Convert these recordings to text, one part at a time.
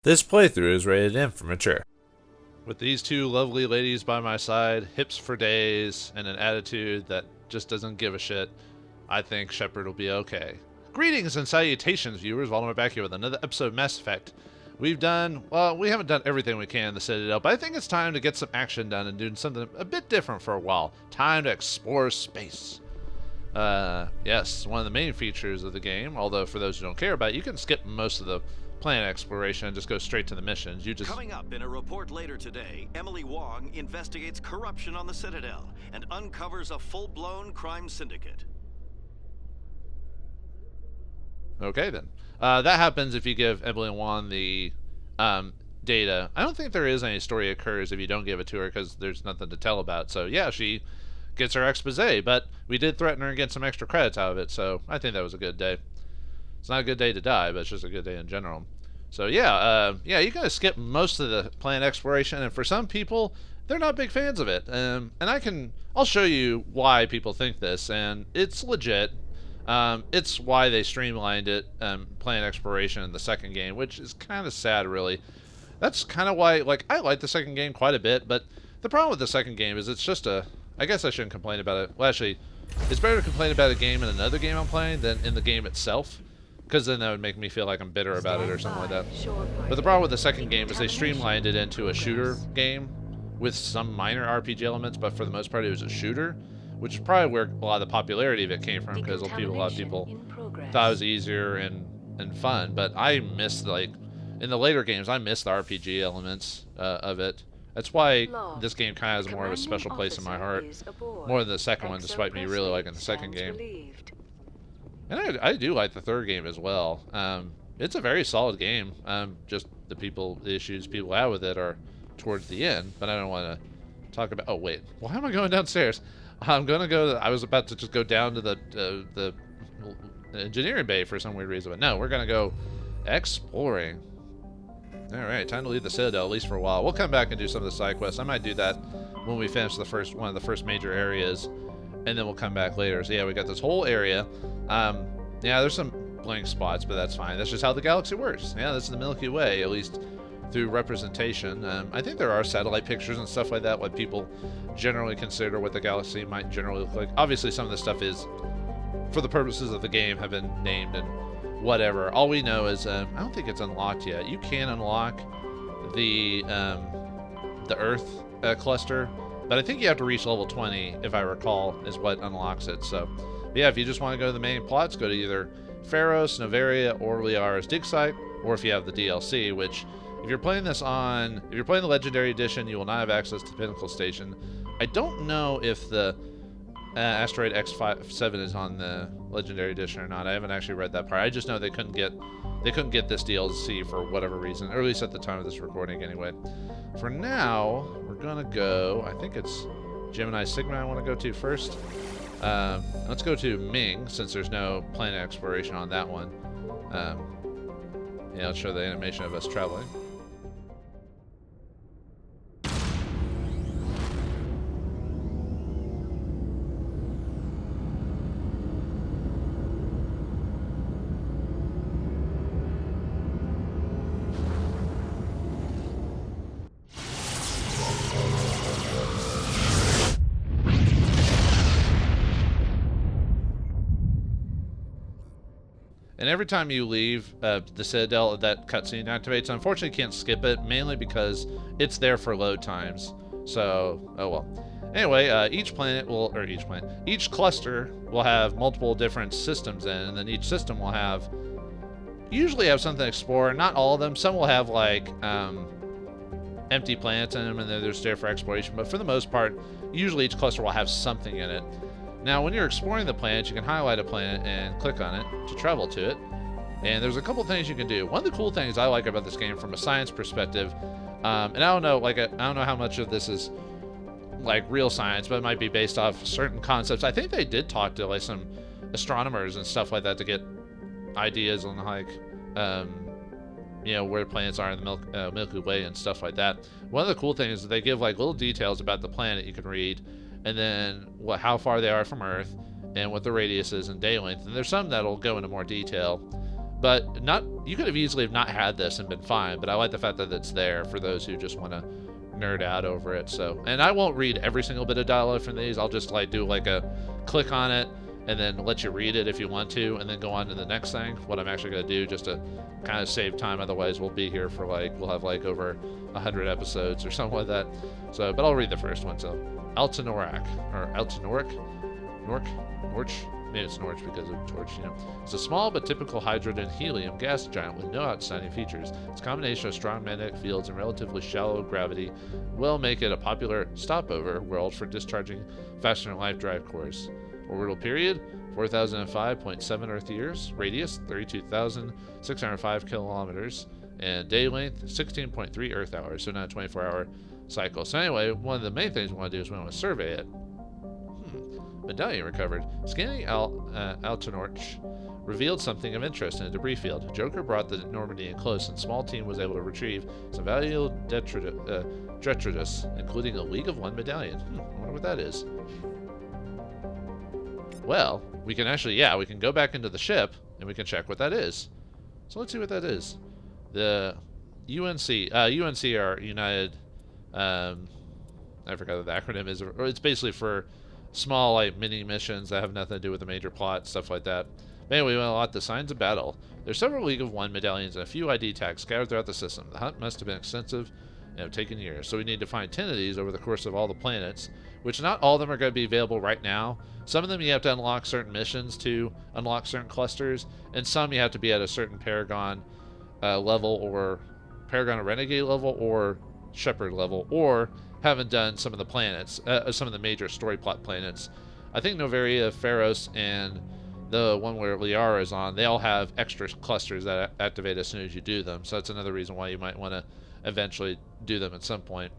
This playthrough is rated M for mature. With these two lovely ladies by my side, hips for days, and an attitude that just doesn't give a shit, I think Shepard will be okay. Greetings and salutations, viewers. Vauldemare back here with another episode of Mass Effect. We haven't done everything we can in the Citadel, but I think it's time to get some action done and do something a bit different for a while. Time to explore space. Yes, one of the main features of the game, although for those who don't care about it, you can skip most of the planet exploration and just go straight to the missions. Coming up in a report later today, Emily Wong investigates corruption on the Citadel and uncovers a full-blown crime syndicate. Okay, then. That happens if you give Emily Wong the data. I don't think there is any story occurs if you don't give it to her because there's nothing to tell about. So, yeah, she gets her expose, but we did threaten her and get some extra credits out of it, so I think that was a good day. It's not a good day to die, but it's just a good day in general. So yeah, you gotta skip most of the planet exploration, and for some people, they're not big fans of it. And I'll show you why people think this, and it's legit. It's why they streamlined it, planet exploration in the second game, which is kind of sad, really. That's kind of why, I like the second game quite a bit, but the problem with the second game is it's just I guess I shouldn't complain about it. Well, actually, it's better to complain about a game in another game I'm playing than in the game itself, because then that would make me feel like I'm bitter about it or something like that. But the problem with the second game is they streamlined it into a shooter game with some minor RPG elements, but for the most part it was a shooter, which is probably where a lot of the popularity of it came from, because a lot of people thought it was easier and fun. But I missed, in the later games, I missed the RPG elements of it. That's why this game kind of has more of a special place in my heart, more than the second one, despite me really liking the second game. And I do like the third game as well. It's a very solid game. Just the issues people have with it are towards the end. But I don't want to talk about. Oh wait, why am I going downstairs? I'm gonna go. I was about to just go down to the engineering bay for some weird reason, but no, we're gonna go exploring. All right, time to leave the Citadel at least for a while. We'll come back and do some of the side quests. I might do that when we finish one of the first major areas, and then we'll come back later. So yeah, we got this whole area. Yeah, there's some blank spots, but that's fine. That's just how the galaxy works. Yeah, this is the Milky Way, at least through representation. I think there are satellite pictures and stuff like that, what people generally consider what the galaxy might generally look like. Obviously, some of this stuff is, for the purposes of the game, have been named and whatever. All we know is, I don't think it's unlocked yet. You can unlock the Earth cluster, but I think you have to reach level 20, if I recall, is what unlocks it. So, yeah, if you just want to go to the main plots, go to either Pharos, Novaria, or Liara's dig site, or if you have the DLC, which, if you're playing the Legendary Edition, you will not have access to Pinnacle Station. I don't know if the Asteroid X7 is on the Legendary Edition or not. I haven't actually read that part. I just know they couldn't get this DLC for whatever reason, or at least at the time of this recording anyway. For now, we're gonna go, I think it's Gemini Sigma I want to go to first. Let's go to Ming, since there's no planet exploration on that one. Yeah, let's show the animation of us traveling. And every time you leave the Citadel, that cutscene activates. Unfortunately, you can't skip it, mainly because it's there for load times. So, oh well. Anyway, each cluster will have multiple different systems in, and then each system will usually have something to explore. Not all of them. Some will have, empty planets in them, and they're just there for exploration. But for the most part, usually each cluster will have something in it. Now, when you're exploring the planet, you can highlight a planet and click on it to travel to it. And there's a couple things you can do. One of the cool things I like about this game from a science perspective, and I don't know, I don't know how much of this is real science, but it might be based off certain concepts. I think they did talk to some astronomers and stuff like that to get ideas on where planets are in the Milky Way and stuff like that. One of the cool things is they give little details about the planet you can read, and then how far they are from Earth, and what the radius is and day length. And there's some that'll go into more detail. But not, you could have easily have not had this and been fine, but I like the fact that it's there for those who just want to nerd out over it. So, and I won't read every single bit of dialogue from these. I'll just like do like a click on it and then let you read it if you want to, and then go on to the next thing, what I'm actually going to do, just to kind of save time. Otherwise we'll be here for like, we'll have like over 100 episodes or something like that. So, but I'll read the first one. So Altanorak, or Altanoric, Norch, maybe it's Norch because of torch, you know. It's a small but typical hydrogen helium gas giant with no outstanding features. Its combination of strong magnetic fields and relatively shallow gravity will make it a popular stopover world for discharging faster-than-light drive cores. Orbital period, 4,005.7 Earth years. Radius, 32,605 kilometers. And day length, 16.3 Earth hours, so not a 24-hour cycle. So anyway, one of the main things we want to do is we want to survey it. Medallion recovered. Scanning Altanorch revealed something of interest in a debris field. Joker brought the Normandy in close, and small team was able to retrieve some valuable detritus, including a League of One medallion. I wonder what that is. Well, we can actually, yeah, we can go back into the ship, and we can check what that is. So let's see what that is. The UNC are United, I forgot what the acronym is, or it's basically for small, like, mini missions that have nothing to do with the major plot, stuff like that. But anyway, we want to lot the signs of battle. There's several League of One medallions and a few ID tags scattered throughout the system. The hunt must have been extensive and have taken years. So we need to find 10 of these over the course of all the planets, which not all of them are going to be available right now. Some of them you have to unlock certain missions to unlock certain clusters, and some you have to be at a certain Paragon level, or Paragon or Renegade level, or Shepard level, or haven't done some of the planets, some of the major story plot planets. I think Novaria, Pharos, and the one where Liara is on, they all have extra clusters that activate as soon as you do them. So that's another reason why you might want to eventually do them at some point.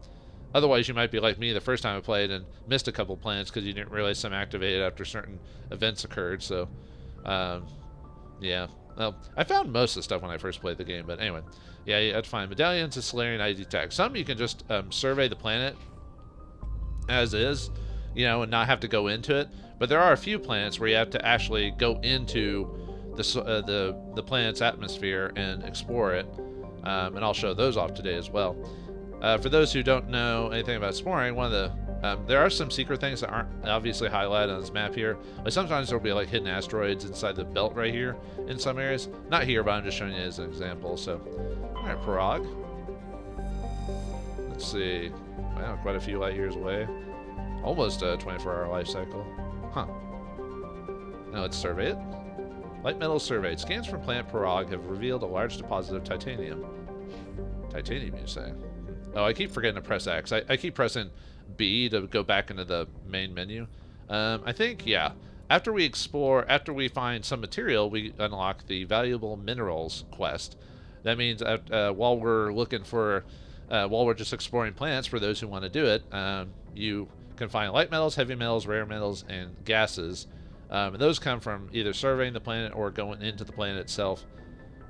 Otherwise, you might be like me the first time I played and missed a couple planets because you didn't realize some activated after certain events occurred. So, yeah. Well, I found most of the stuff when I first played the game, but anyway. Yeah, you have to find medallions and Solarian ID tags. Some you can just survey the planet as is, you know, and not have to go into it. But there are a few planets where you have to actually go into the planet's atmosphere and explore it. And I'll show those off today as well. For those who don't know anything about exploring, one of the there are some secret things that aren't obviously highlighted on this map here. Like sometimes there'll be like hidden asteroids inside the belt right here in some areas. Not here, but I'm just showing you as an example. So, all right, Prague. Let's see. Wow, quite a few light years away. Almost a 24-hour life cycle. Huh. Now let's survey it. Light metal surveyed. Scans from planet Prague have revealed a large deposit of titanium. Titanium, you say? Oh, I keep forgetting to press X. I keep pressing B to go back into the main menu. I think, yeah. After we find some material, we unlock the valuable minerals quest. That means while we're looking for, while we're just exploring planets, for those who want to do it, you can find light metals, heavy metals, rare metals, and gases. And those come from either surveying the planet or going into the planet itself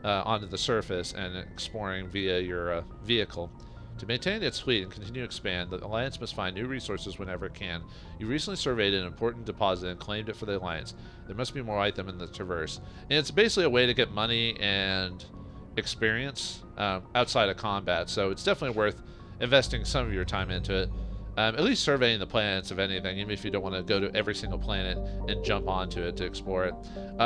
onto the surface and exploring via your vehicle. To maintain its fleet and continue to expand, the Alliance must find new resources whenever it can. You recently surveyed an important deposit and claimed it for the Alliance. There must be more like them in the Traverse. And it's basically a way to get money and experience outside of combat, so it's definitely worth investing some of your time into it. At least surveying the planets, if anything, even if you don't want to go to every single planet and jump onto it to explore it.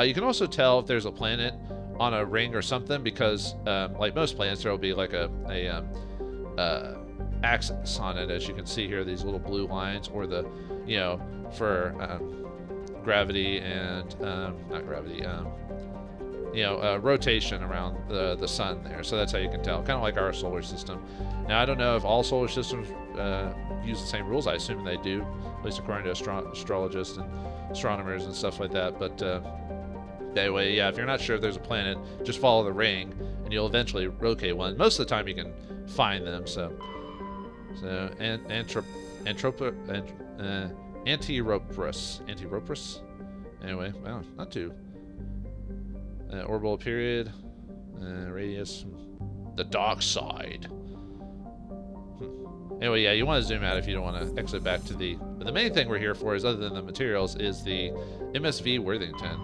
You can also tell if there's a planet on a ring or something, because like most planets, there will be like a axis on it, as you can see here, these little blue lines, or the, you know, for gravity and not gravity, you know, rotation around the sun there. So that's how you can tell, kind of like our solar system. Now, I don't know if all solar systems use the same rules. I assume they do, at least according to astrologists and astronomers and stuff like that. But anyway, yeah, if you're not sure if there's a planet, just follow the ring and you'll eventually locate one. Most of the time you can find them. So Antiropus. Anyway, well, not too. Orbital period, radius, the dark side. Anyway, yeah, you want to zoom out if you don't want to exit back to the... But the main thing we're here for, is other than the materials, is the MSV Worthington.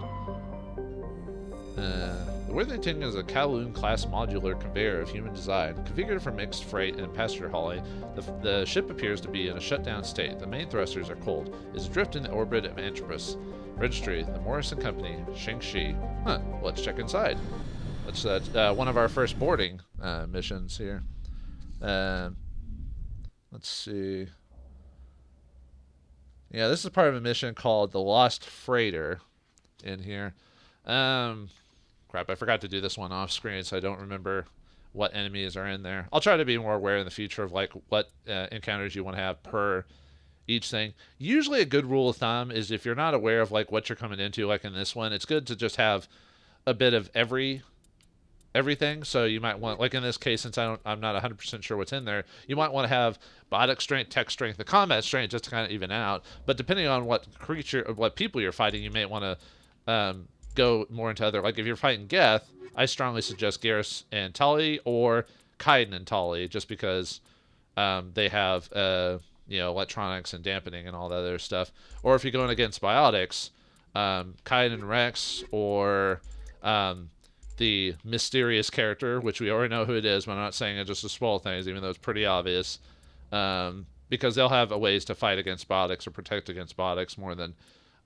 The The Worthington is a Kowloon-class modular conveyor of human design. Configured for mixed freight and passenger hauling, the ship appears to be in a shutdown state. The main thrusters are cold. It is adrift in the orbit of Antrobus. Registry, the Morrison Company, Shang-Chi. Huh, let's check inside. That's one of our first boarding missions here. Let's see. Yeah, this is part of a mission called the Lost Freighter in here. Crap, I forgot to do this one off screen, so I don't remember what enemies are in there. I'll try to be more aware in the future of like what encounters you want to have per each thing. Usually a good rule of thumb is if you're not aware of like what you're coming into, like in this one, it's good to just have a bit of everything. So you might want, like in this case, since I'm not 100% sure what's in there, you might want to have biotic strength, tech strength, the combat strength, just to kind of even out. But depending on what creature, what people you're fighting, you may want to go more into other, like if you're fighting Geth, I strongly suggest Garrus and Tali, or Kaiden and Tali, just because they have electronics and dampening and all that other stuff. Or if you're going against biotics, Kaiden and Rex, or the mysterious character, which we already know who it is, but I'm not saying it just to spoil things, even though it's pretty obvious, because they'll have ways to fight against biotics or protect against biotics more than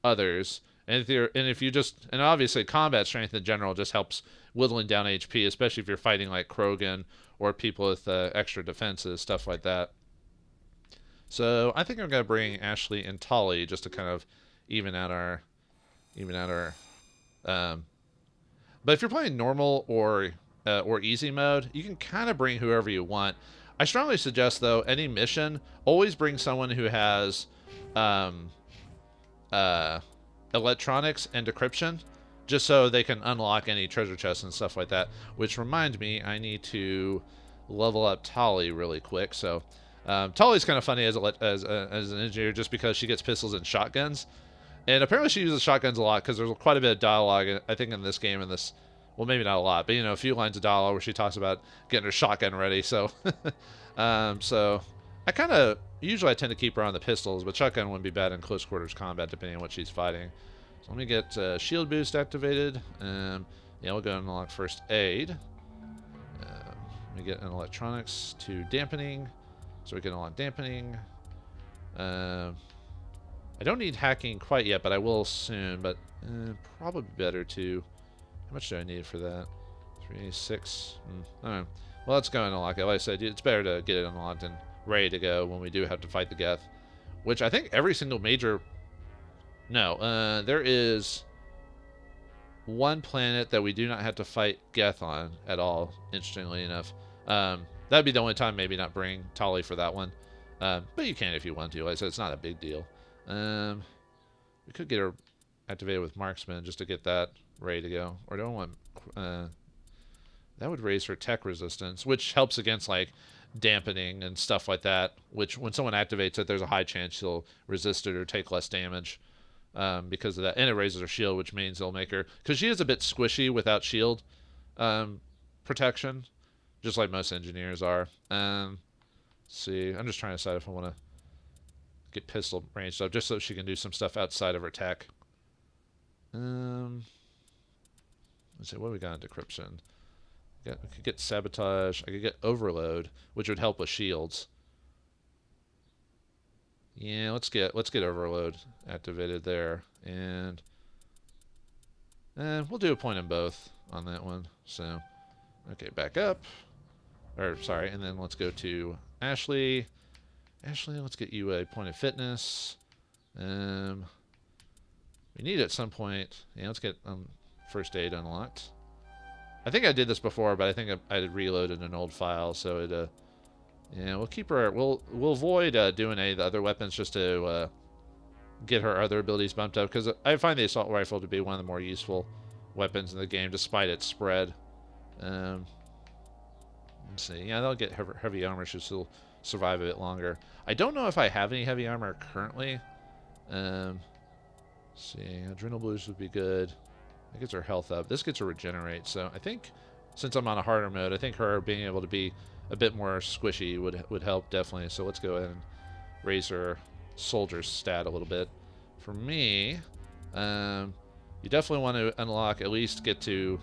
others. And and obviously combat strength in general just helps whittling down HP, especially if you're fighting like Krogan or people with extra defenses, stuff like that. So I think I'm gonna bring Ashley and Tali just to kind of even out our. But if you're playing normal or easy mode, you can kind of bring whoever you want. I strongly suggest though, any mission, always bring someone who has electronics and decryption, just so they can unlock any treasure chests and stuff like that. Which reminds me, I need to level up Tali really quick. So Tali's kind of funny as an engineer, just because she gets pistols and shotguns, and apparently she uses shotguns a lot because there's quite a bit of dialogue, I think, in this game. Well, maybe not a lot, but a few lines of dialogue where she talks about getting her shotgun ready. So, so I kind of usually I tend to keep her on the pistols, but shotgun wouldn't be bad in close quarters combat depending on what she's fighting. So let me get shield boost activated. Yeah, we'll go and unlock first aid. Let me get an electronics to dampening, so we can unlock dampening. I don't need hacking quite yet, but I will soon. But probably better to. How much do I need for that? 386. All right. Well, let's go and unlock it. Like I said, it's better to get it unlocked and ready to go when we do have to fight the Geth. Which I think every single major... No, there is one planet that we do not have to fight Geth on at all, interestingly enough. That'd be the only time maybe not bring Tali for that one. But you can if you want to. Like I said, it's not a big deal. We could get her activated with Marksman just to get that ready to go. Or don't want... that would raise her tech resistance, which helps against like dampening and stuff like that, which when someone activates it, there's a high chance she'll resist it or take less damage because of that. And it raises her shield, which means it'll make her... Because she is a bit squishy without shield protection, just like most engineers are. Let's see. I'm just trying to decide if I want to get pistol ranged up, just so she can do some stuff outside of her tech. Let's see, what do we got in decryption? I could get sabotage. I could get overload, which would help with shields. Yeah, let's get overload activated there, and we'll do a point in both on that one. So, okay, back up. Or sorry, and then let's go to Ashley. Ashley, let's get you a point of fitness. We need at some point. Yeah, let's get first aid unlocked. I think I did this before, but I think I had reloaded an old file, so it. Yeah, we'll keep her. We'll avoid doing any of the other weapons just to get her other abilities bumped up, because I find the assault rifle to be one of the more useful weapons in the game, despite its spread. Let's see. Yeah, they'll get heavy armor. She'll survive a bit longer. I don't know if I have any heavy armor currently. Let's see. Adrenal boost would be good. That gets her health up. This gets her regenerate. So I think, since I'm on a harder mode, I think her being able to be a bit more squishy would help, definitely. So let's go ahead and raise her soldier stat a little bit. For me, you definitely want to unlock, at least get to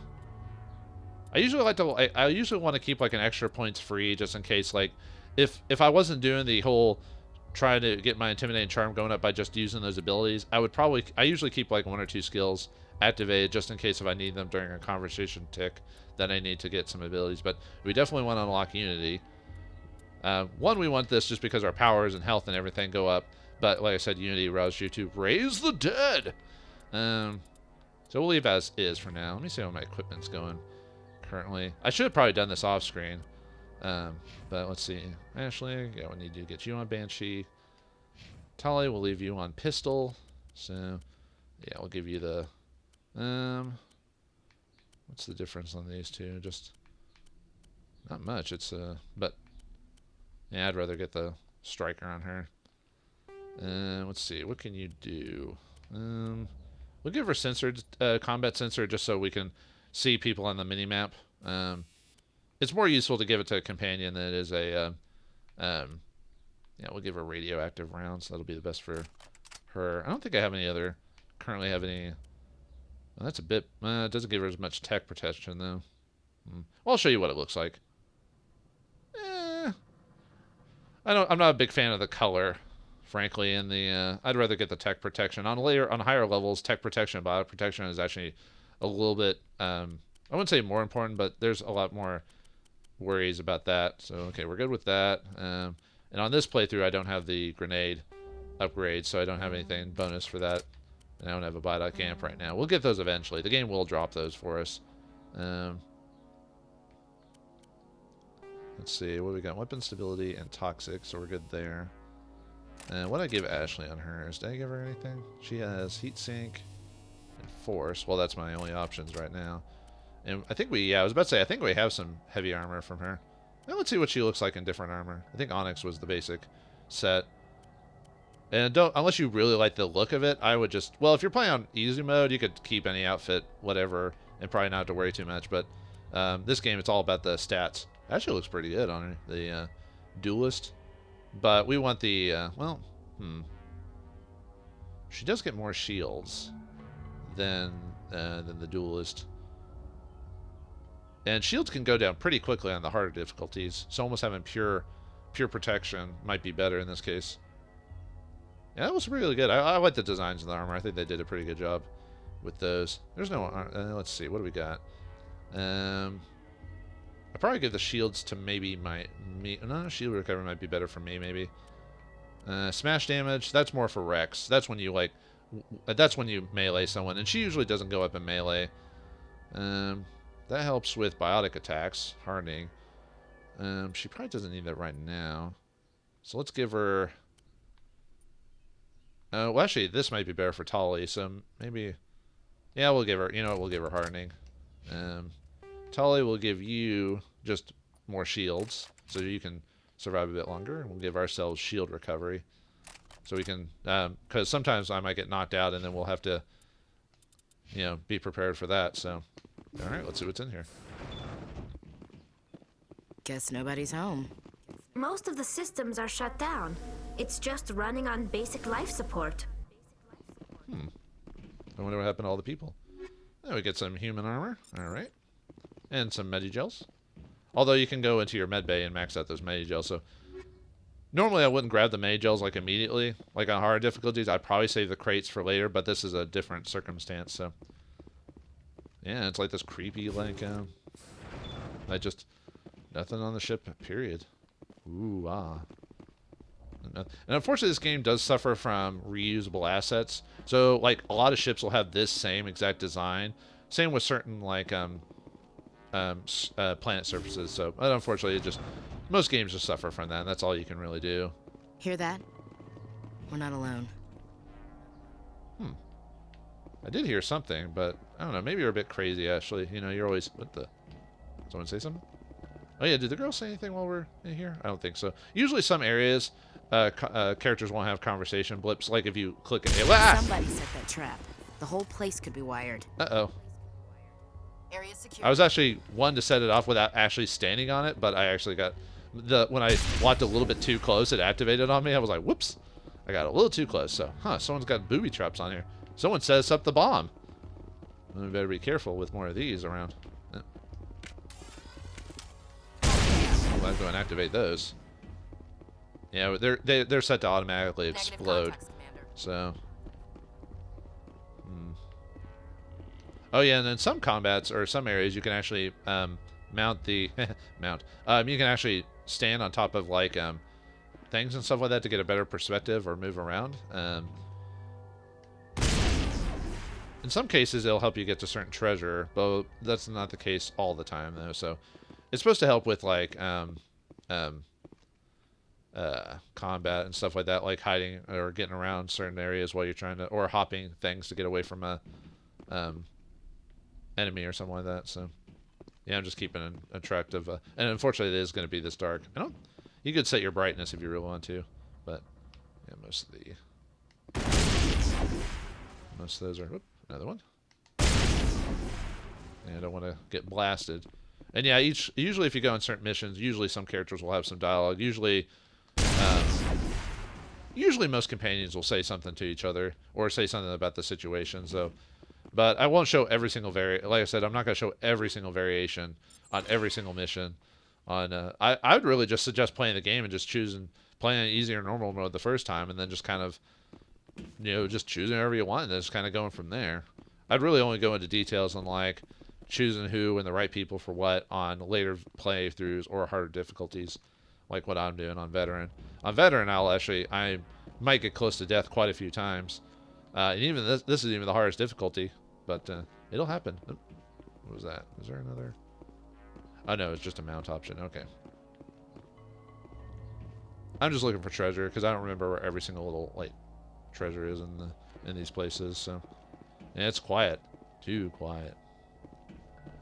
I usually like to. I usually want to keep like an extra points free just in case. Like, if I wasn't doing the whole trying to get my intimidating charm going up by just using those abilities, I usually keep like 1 or 2 skills activated just in case if I need them during a conversation tick, then I need to get some abilities. But we definitely want to unlock Unity. One, we want this just because our powers and health and everything go up. But like I said, Unity allows you to raise the dead. So we'll leave as is for now. Let me see how my equipment's going currently. I should have probably done this off screen. But let's see. Ashley, yeah, we need to get you on Banshee. Tali, we'll leave you on Pistol. So, yeah, we'll give you the... what's the difference on these two? Just... not much. It's, but... yeah, I'd rather get the Striker on her. Let's see. What can you do? We'll give her censored, combat sensor just so we can see people on the minimap. It's more useful to give it to a companion than it is a, yeah, we'll give her radioactive rounds. That'll be the best for her. I don't think I have any other, currently have any, well, that's a bit, it doesn't give her as much tech protection though. Well, I'll show you what it looks like. I'm not a big fan of the color, frankly, in the, I'd rather get the tech protection. On higher levels, tech protection and bio protection is actually a little bit, I wouldn't say more important, but there's a lot more worries about that. So, okay, we're good with that. And on this playthrough, I don't have the grenade upgrade, so I don't have anything bonus for that. And I don't have a Biodoc Amp right now. We'll get those eventually. The game will drop those for us. Let's see, what do we got? Weapon stability and toxic, so we're good there. What did I give Ashley on hers? Did I give her anything? She has heat sink and force. Well, that's my only options right now. And I think I was about to say, I think we have some heavy armor from her. Now let's see what she looks like in different armor. I think Onyx was the basic set. And unless you really like the look of it, I would just, well, if you're playing on easy mode, you could keep any outfit, whatever, and probably not have to worry too much. But this game, it's all about the stats. Actually looks pretty good on her, the duelist. But we want the, she does get more shields than the duelist. And shields can go down pretty quickly on the harder difficulties. So almost having pure protection might be better in this case. Yeah, that was really good. I like the designs of the armor. I think they did a pretty good job with those. There's no, let's see, what do we got? I'd probably give the shields to maybe no, shield recovery might be better for me, maybe. Smash damage, that's more for Rex. That's when you, that's when you melee someone, and she usually doesn't go up in melee. That helps with biotic attacks, hardening. She probably doesn't need that right now. So let's give her... well, actually, this might be better for Tali, so maybe... yeah, we'll give her... you know what, we'll give her hardening. Tali will give you just more shields, so you can survive a bit longer. And we'll give ourselves shield recovery. So we can... because sometimes I might get knocked out, and then we'll have to, you know, be prepared for that, so... alright, let's see what's in here. Guess nobody's home. Most of the systems are shut down. It's just running on basic life support. I wonder what happened to all the people. Then we get some human armor. Alright. And some Medigels. Although you can go into your med bay and max out those Medigels, so... normally I wouldn't grab the Medigels, like, immediately. Like, on hard difficulties, I'd probably save the crates for later, but this is a different circumstance, so... yeah, it's like this creepy, like, nothing on the ship, period. Ooh, ah. And unfortunately, this game does suffer from reusable assets. So, like, a lot of ships will have this same exact design. Same with certain, like, planet surfaces. So, unfortunately, most games just suffer from that, and that's all you can really do. Hear that? We're not alone. I did hear something, but I don't know. Maybe you're a bit crazy, Ashley. You know, you're always... what the... someone say something? Oh, yeah. Did the girl say anything while we're in here? I don't think so. Usually some areas, characters won't have conversation blips. Like if you click... somebody set that trap. The whole place could be wired. Uh-oh. Area secure. I was actually one to set it off without actually standing on it, but I actually got... when I walked a little bit too close, it activated on me. I was like, whoops. I got a little too close. So, someone's got booby traps on here. Someone set us up the bomb. We better be careful with more of these around. I have to activate those. Yeah, they're set to automatically explode. So. Oh yeah, and then some combats or some areas you can actually mount the you can actually stand on top of like things and stuff like that to get a better perspective or move around. In some cases, it'll help you get to certain treasure, but that's not the case all the time though. So it's supposed to help with like combat and stuff like that, like hiding or getting around certain areas while you're trying to, or hopping things to get away from a enemy or something like that. So yeah, I'm just keeping an attractive and unfortunately it is going to be this dark. You could set your brightness if you really want to, but yeah, most of those are. Whoop, another one. Yeah, I don't want to get blasted. And yeah, usually if you go on certain missions, usually some characters will have some dialogue. Usually most companions will say something to each other or say something about the situation. So, but I won't show every single like I said, I'm not going to show every single variation on every single mission. I would really just suggest playing the game and just playing easy or normal mode the first time, and then just kind of, just choosing whatever you want and then just kind of going from there. I'd really only go into details on like choosing who and the right people for what on later playthroughs or harder difficulties, like what I'm doing on Veteran. On Veteran, I might get close to death quite a few times, and even this is even the hardest difficulty, but it'll happen. What was that? Is there another? Oh no, it's just a mount option. Okay. I'm just looking for treasure because I don't remember where every single little like treasure is in these places. So, and it's quiet, too quiet.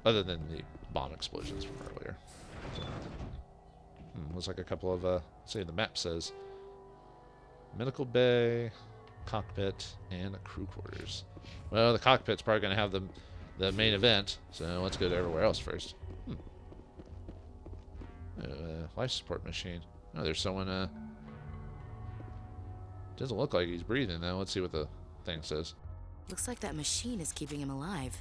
Other than the bomb explosions from earlier. So, looks like a couple of let's see, the map says medical bay, cockpit, and crew quarters. Well, the cockpit's probably going to have the main event, so let's go to everywhere else first. Life support machine. Oh, there's someone. Doesn't look like he's breathing though. Let's see what the thing says. Looks like that machine is keeping him alive.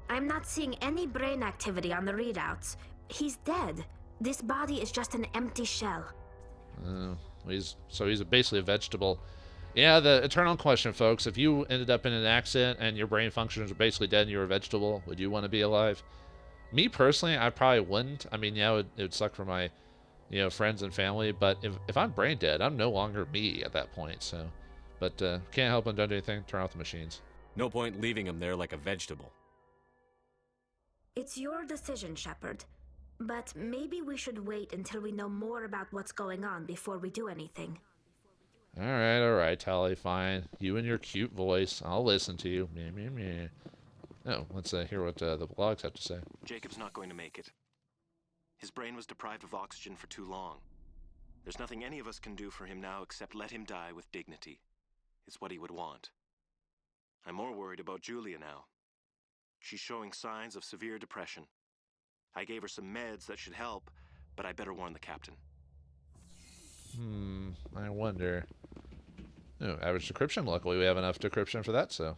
I'm not seeing any brain activity on the readouts. He's dead. This body is just an empty shell. He's basically a vegetable. Yeah, the eternal question, folks. If you ended up in an accident and your brain functions are basically dead and you're a vegetable, would you want to be alive? Me personally, I probably wouldn't. I mean, yeah, it would suck for my, friends and family. But if I'm brain dead, I'm no longer me at that point. So, but can't help him. Don't do anything. Turn off the machines. No point leaving him there like a vegetable. It's your decision, Shepard. But maybe we should wait until we know more about what's going on before we do anything. All right, Tally, fine. You and your cute voice. I'll listen to you. Meh, meh, meh. Oh, let's hear what the blogs have to say. Jacob's not going to make it. His brain was deprived of oxygen for too long. There's nothing any of us can do for him now except let him die with dignity. It's what he would want. I'm more worried about Julia now. She's showing signs of severe depression. I gave her some meds that should help, but I better warn the captain. I wonder. Oh, average decryption. Luckily, we have enough decryption for that, so.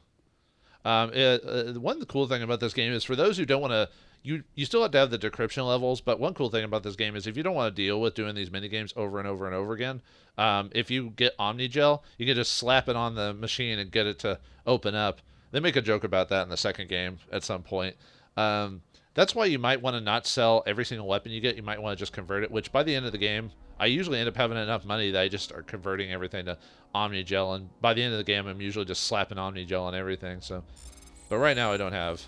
One cool thing about this game is for those who don't want to, you still have to have the decryption levels, but one cool thing about this game is if you don't want to deal with doing these minigames over and over and over again, if you get Omnigel, you can just slap it on the machine and get it to open up. They make a joke about that in the second game at some point. That's why you might want to not sell every single weapon you get. You might want to just convert it, which by the end of the game, I usually end up having enough money that I just start converting everything to Omnigel, and by the end of the game, I'm usually just slapping Omnigel on everything. So, but right now I don't have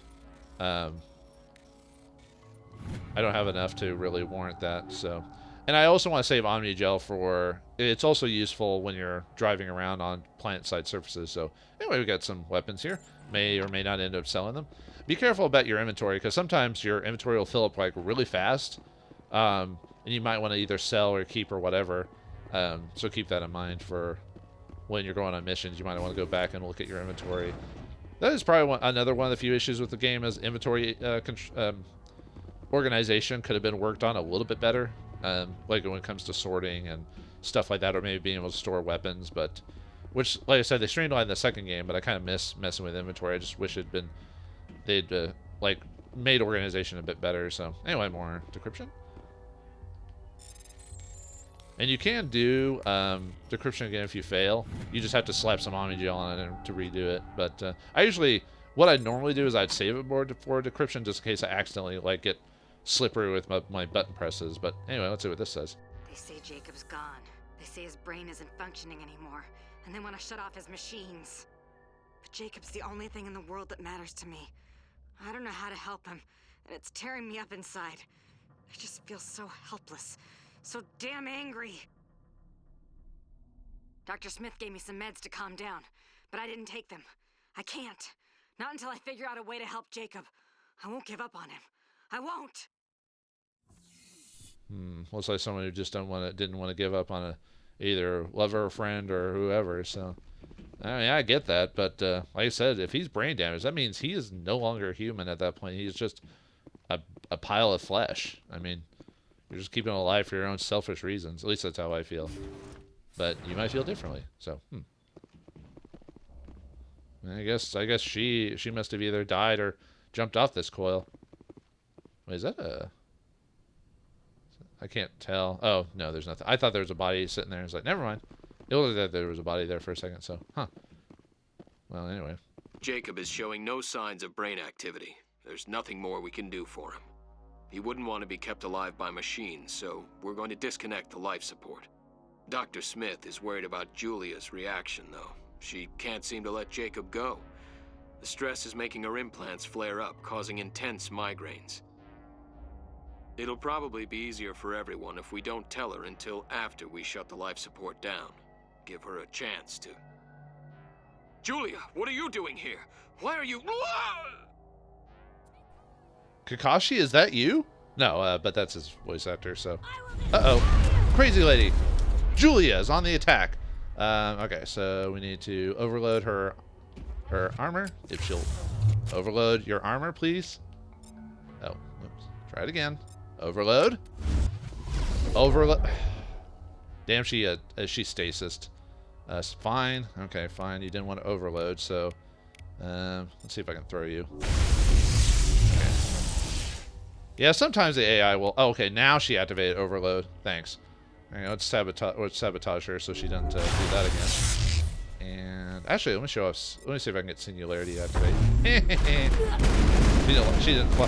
enough to really warrant that. So, and I also want to save Omnigel for, it's also useful when you're driving around on planet-side surfaces. So anyway, we got some weapons here. May or may not end up selling them. Be careful about your inventory, because sometimes your inventory will fill up like really fast, and you might want to either sell or keep or whatever. So keep that in mind for when you're going on missions. You might want to go back and look at your inventory. That is probably another one of the few issues with the game, is inventory organization could have been worked on a little bit better, like when it comes to sorting and stuff like that, or maybe being able to store weapons. But which, like I said, they streamlined the second game, but I kind of miss messing with inventory. I just wish they'd like made organization a bit better. So anyway, more decryption. And you can do decryption again if you fail. You just have to slap some Omni gel on it to redo it. But what I'd normally do is I'd save it more for decryption just in case I accidentally like get slippery with my button presses. But anyway, let's see what this says. They say Jacob's gone. They say his brain isn't functioning anymore, and they want to shut off his machines. But Jacob's the only thing in the world that matters to me. I don't know how to help him, and it's tearing me up inside. I just feel so helpless. So damn angry. Dr. Smith gave me some meds to calm down, but I didn't take them. I can't. Not until I figure out a way to help Jacob. I won't give up on him. I won't. Looks like someone who just didn't want to give up on either lover or friend or whoever. So, I mean, I get that, but like I said, if he's brain damaged, that means he is no longer human at that point. He's just a pile of flesh. I mean, you're just keeping him alive for your own selfish reasons. At least that's how I feel. But you might feel differently. So, I guess she must have either died or jumped off this coil. Wait, is that a... I can't tell. Oh, no, there's nothing. I thought there was a body sitting there. It's like, never mind. It looked like there was a body there for a second, so, Well, anyway. Jacob is showing no signs of brain activity. There's nothing more we can do for him. He wouldn't want to be kept alive by machines, so we're going to disconnect the life support. Dr. Smith is worried about Julia's reaction, though. She can't seem to let Jacob go. The stress is making her implants flare up, causing intense migraines. It'll probably be easier for everyone if we don't tell her until after we shut the life support down. Give her a chance to... Julia, what are you doing here? Why are you... Kakashi, is that you? No, but that's his voice actor, so... Uh-oh. Crazy lady. Julia is on the attack. Okay, so we need to overload her armor. If she'll overload your armor, please. Oh, oops. Try it again. Overload. Overload. Damn, she stasised. Fine. Okay, fine. You didn't want to overload, so let's see if I can throw you. Okay. Yeah, sometimes the AI will... Oh, okay, now she activated overload. Thanks. Okay, let's sabotage her so she doesn't do that again. And actually, let me show us. Let me see if I can get singularity activated. She didn't fly.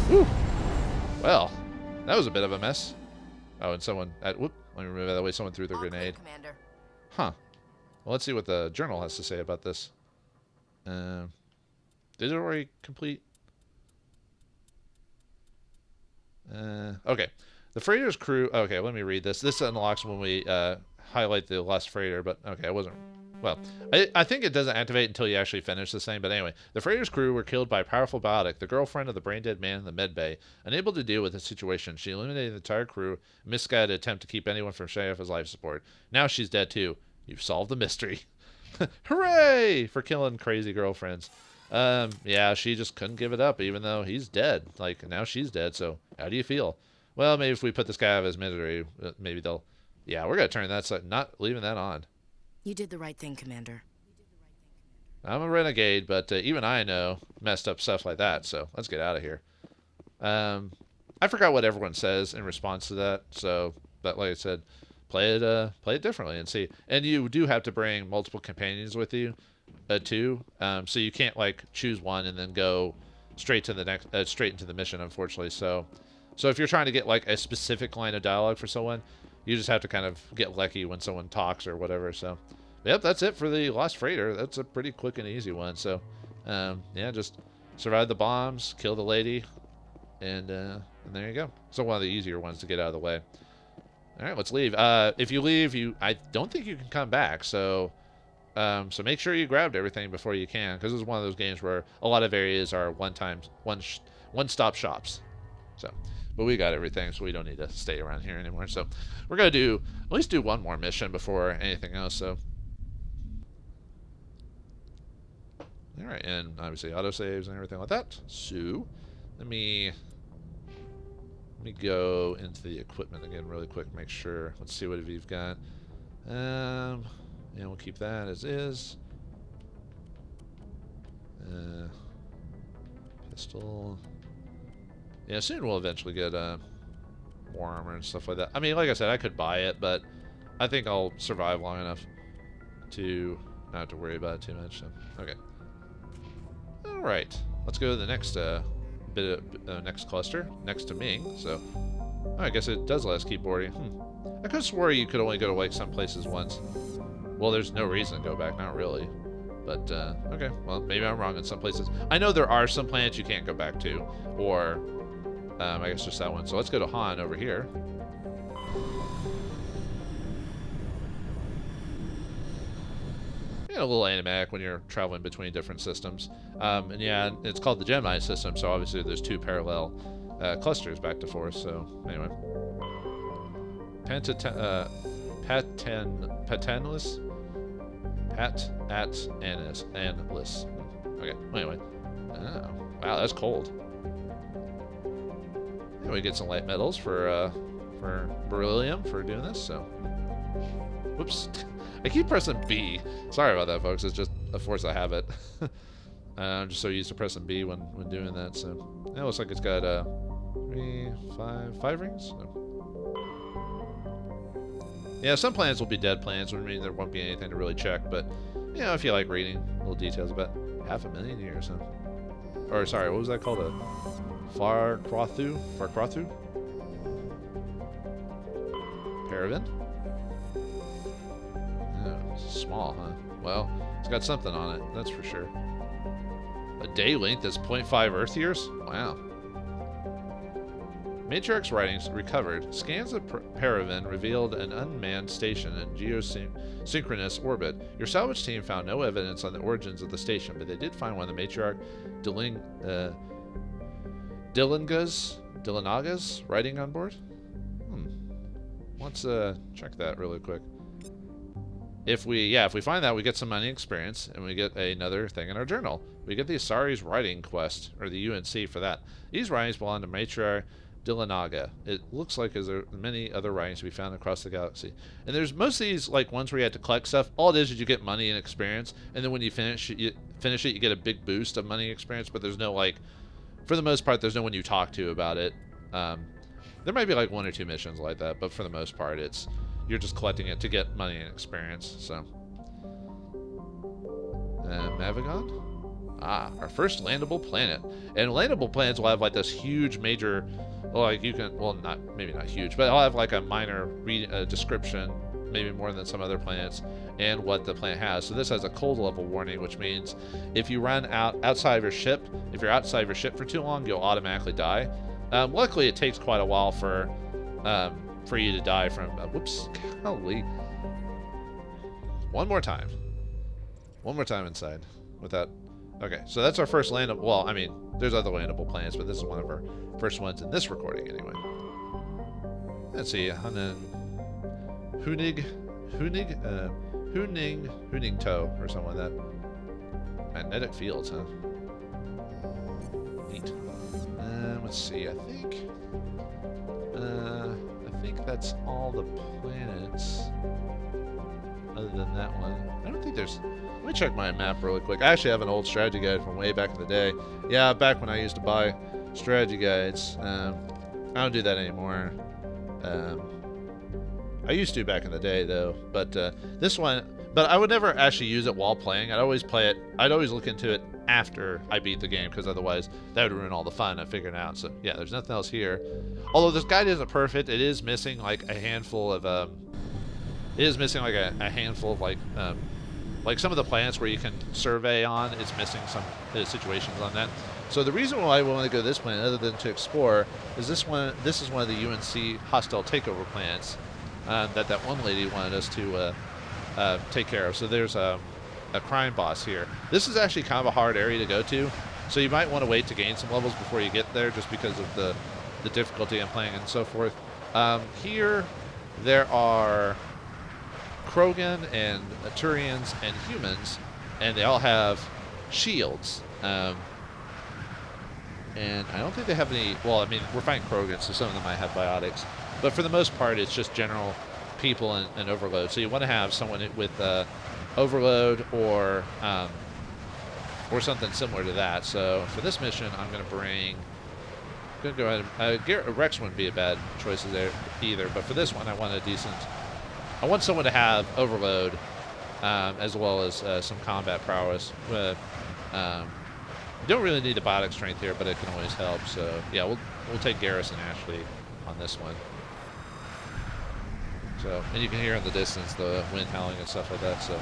Whew. Well, that was a bit of a mess. Oh, and someone... whoop, let me remove that way. Someone threw the grenade. Commander. Huh. Well, let's see what the journal has to say about this. Did it already complete? Okay. The freighter's crew... Okay, let me read this. This unlocks when we highlight the last freighter, but... Okay, I wasn't... Well, I think it doesn't activate until you actually finish this thing, but anyway. The freighter's crew were killed by a powerful biotic, the girlfriend of the brain-dead man in the med bay. Unable to deal with the situation, she eliminated the entire crew, a misguided attempt to keep anyone from shutting off his life support. Now she's dead too. You've solved the mystery. Hooray! For killing crazy girlfriends. Yeah, she just couldn't give it up, even though he's dead. Like, now she's dead, so how do you feel? Well, maybe if we put this guy out of his misery, maybe they'll... Yeah, we're going to turn that side, not leaving that on. You did the right thing, Commander. I'm a renegade, but even I know messed up stuff like that, so let's get out of here. I forgot what everyone says in response to that, so, but like I said, play it differently and see. And you do have to bring multiple companions with you, too, so you can't, like, choose one and then go straight to the next, straight into the mission, unfortunately, so if you're trying to get, like, a specific line of dialogue for someone, you just have to kind of get lucky when someone talks or whatever. So, yep, that's it for the Lost Freighter. That's a pretty quick and easy one. So, yeah, just survive the bombs, kill the lady, and there you go. So one of the easier ones to get out of the way. All right, let's leave. If you leave, I don't think you can come back. So, so make sure you grabbed everything before you can, because it's one of those games where a lot of areas are one-stop shops. So. But we got everything, so we don't need to stay around here anymore. So we're going to at least do one more mission before anything else. So, all right, and obviously autosaves and everything like that. So let me go into the equipment again really quick, make sure. Let's see what we've got. Yeah, we'll keep that as is. Pistol. Yeah, soon we'll eventually get more armor and stuff like that. I mean, like I said, I could buy it, but I think I'll survive long enough to not have to worry about it too much. So, okay. All right. Let's go to the next next cluster next to Ming. So, oh, I guess it does let us keep boarding. I could have swore you could only go to like some places once. Well, there's no reason to go back, not really. But okay, well maybe I'm wrong in some places. I know there are some planets you can't go back to, or I guess just that one. So let's go to Han over here. A little animatic when you're traveling between different systems. And yeah, it's called the Gemini system, so obviously there's two parallel clusters back to forth. So anyway, Patanless. Pat-at-anis. Okay, well, anyway. Oh, wow, that's cold. And we get some light metals for beryllium for doing this, so. Whoops. I keep pressing B. Sorry about that, folks. It's just a force of habit. I'm just so used to pressing B when doing that, so. It looks like it's got 5 rings? No. Yeah, some planets will be dead planets, which means there won't be anything to really check, but, you know, if you like reading little details about 500,000 years, huh? Or, sorry, what was that called? A Farquathu? Paravan? Oh, small, huh? Well, it's got something on it, that's for sure. A day length that's 0.5 Earth years? Wow. Matriarch's writings recovered. Scans of Paravan revealed an unmanned station in geosynchronous orbit. Your salvage team found no evidence on the origins of the station, but they did find one of the Matriarch Dillinaga's writing on board. Let's check that really quick. If we find that, we get some money experience, and we get another thing in our journal. We get the Starry's writing quest, or the UNC for that. These writings belong to Matriarch Dillanaga. It looks like there are many other writings to be found across the galaxy. And there's most of these like ones where you had to collect stuff. All it is you get money and experience, and then when you finish it, you get a big boost of money experience, but there's no like, for the most part, there's no one you talk to about it. There might be like 1 or 2 missions like that, but for the most part, you're just collecting it to get money and experience. So, Mavigon? Ah, our first landable planet. And landable planets will have like this huge major, like you can, well, maybe not huge, but I'll have like a minor description, maybe more than some other planets, and what the planet has. So this has a cold level warning, which means if you run outside of your ship, if you're outside of your ship for too long, you'll automatically die. Luckily, it takes quite a while for you to die from, whoops, golly. One more time inside without. Okay, so that's our first landable. Well, I mean, there's other landable planets, but this is one of our first ones in this recording, anyway. Let's see, Huning Toe, or something like that. Magnetic fields, huh? Neat. Let's see. I think that's all the planets. Other than that one, I don't think there's. Let me check my map really quick. I actually have an old strategy guide from way back in the day. Yeah, back when I used to buy strategy guides. I don't do that anymore. I used to back in the day though, but this one. But I would never actually use it while playing. I'd always play it. I'd always look into it after I beat the game, because otherwise that would ruin all the fun of figuring it out. So yeah, there's nothing else here. Although this guide isn't perfect, it is missing like a handful of a handful of like some of the planets where you can survey on. It's missing some situations on that. So the reason why we want to go to this planet, other than to explore, is this is one of the UNC hostile takeover planets that one lady wanted us to take care of. So there's a crime boss here. This is actually kind of a hard area to go to, so you might want to wait to gain some levels before you get there, just because of the difficulty in playing and so forth. Here there are Krogan and Turians and humans, and they all have shields. And I don't think they have any. Well, I mean, we're fighting Krogan, so some of them might have biotics, but for the most part, it's just general people and overload. So you want to have someone with overload or something similar to that. So for this mission, I'm going to bring gonna go ahead. Rex wouldn't be a bad choice there either, but for this one, I want a decent. I want someone to have overload, as well as some combat prowess. You don't really need the biotic strength here, but it can always help. So yeah, we'll take Garrus and Ashley on this one. So, and you can hear in the distance the wind howling and stuff like that. So.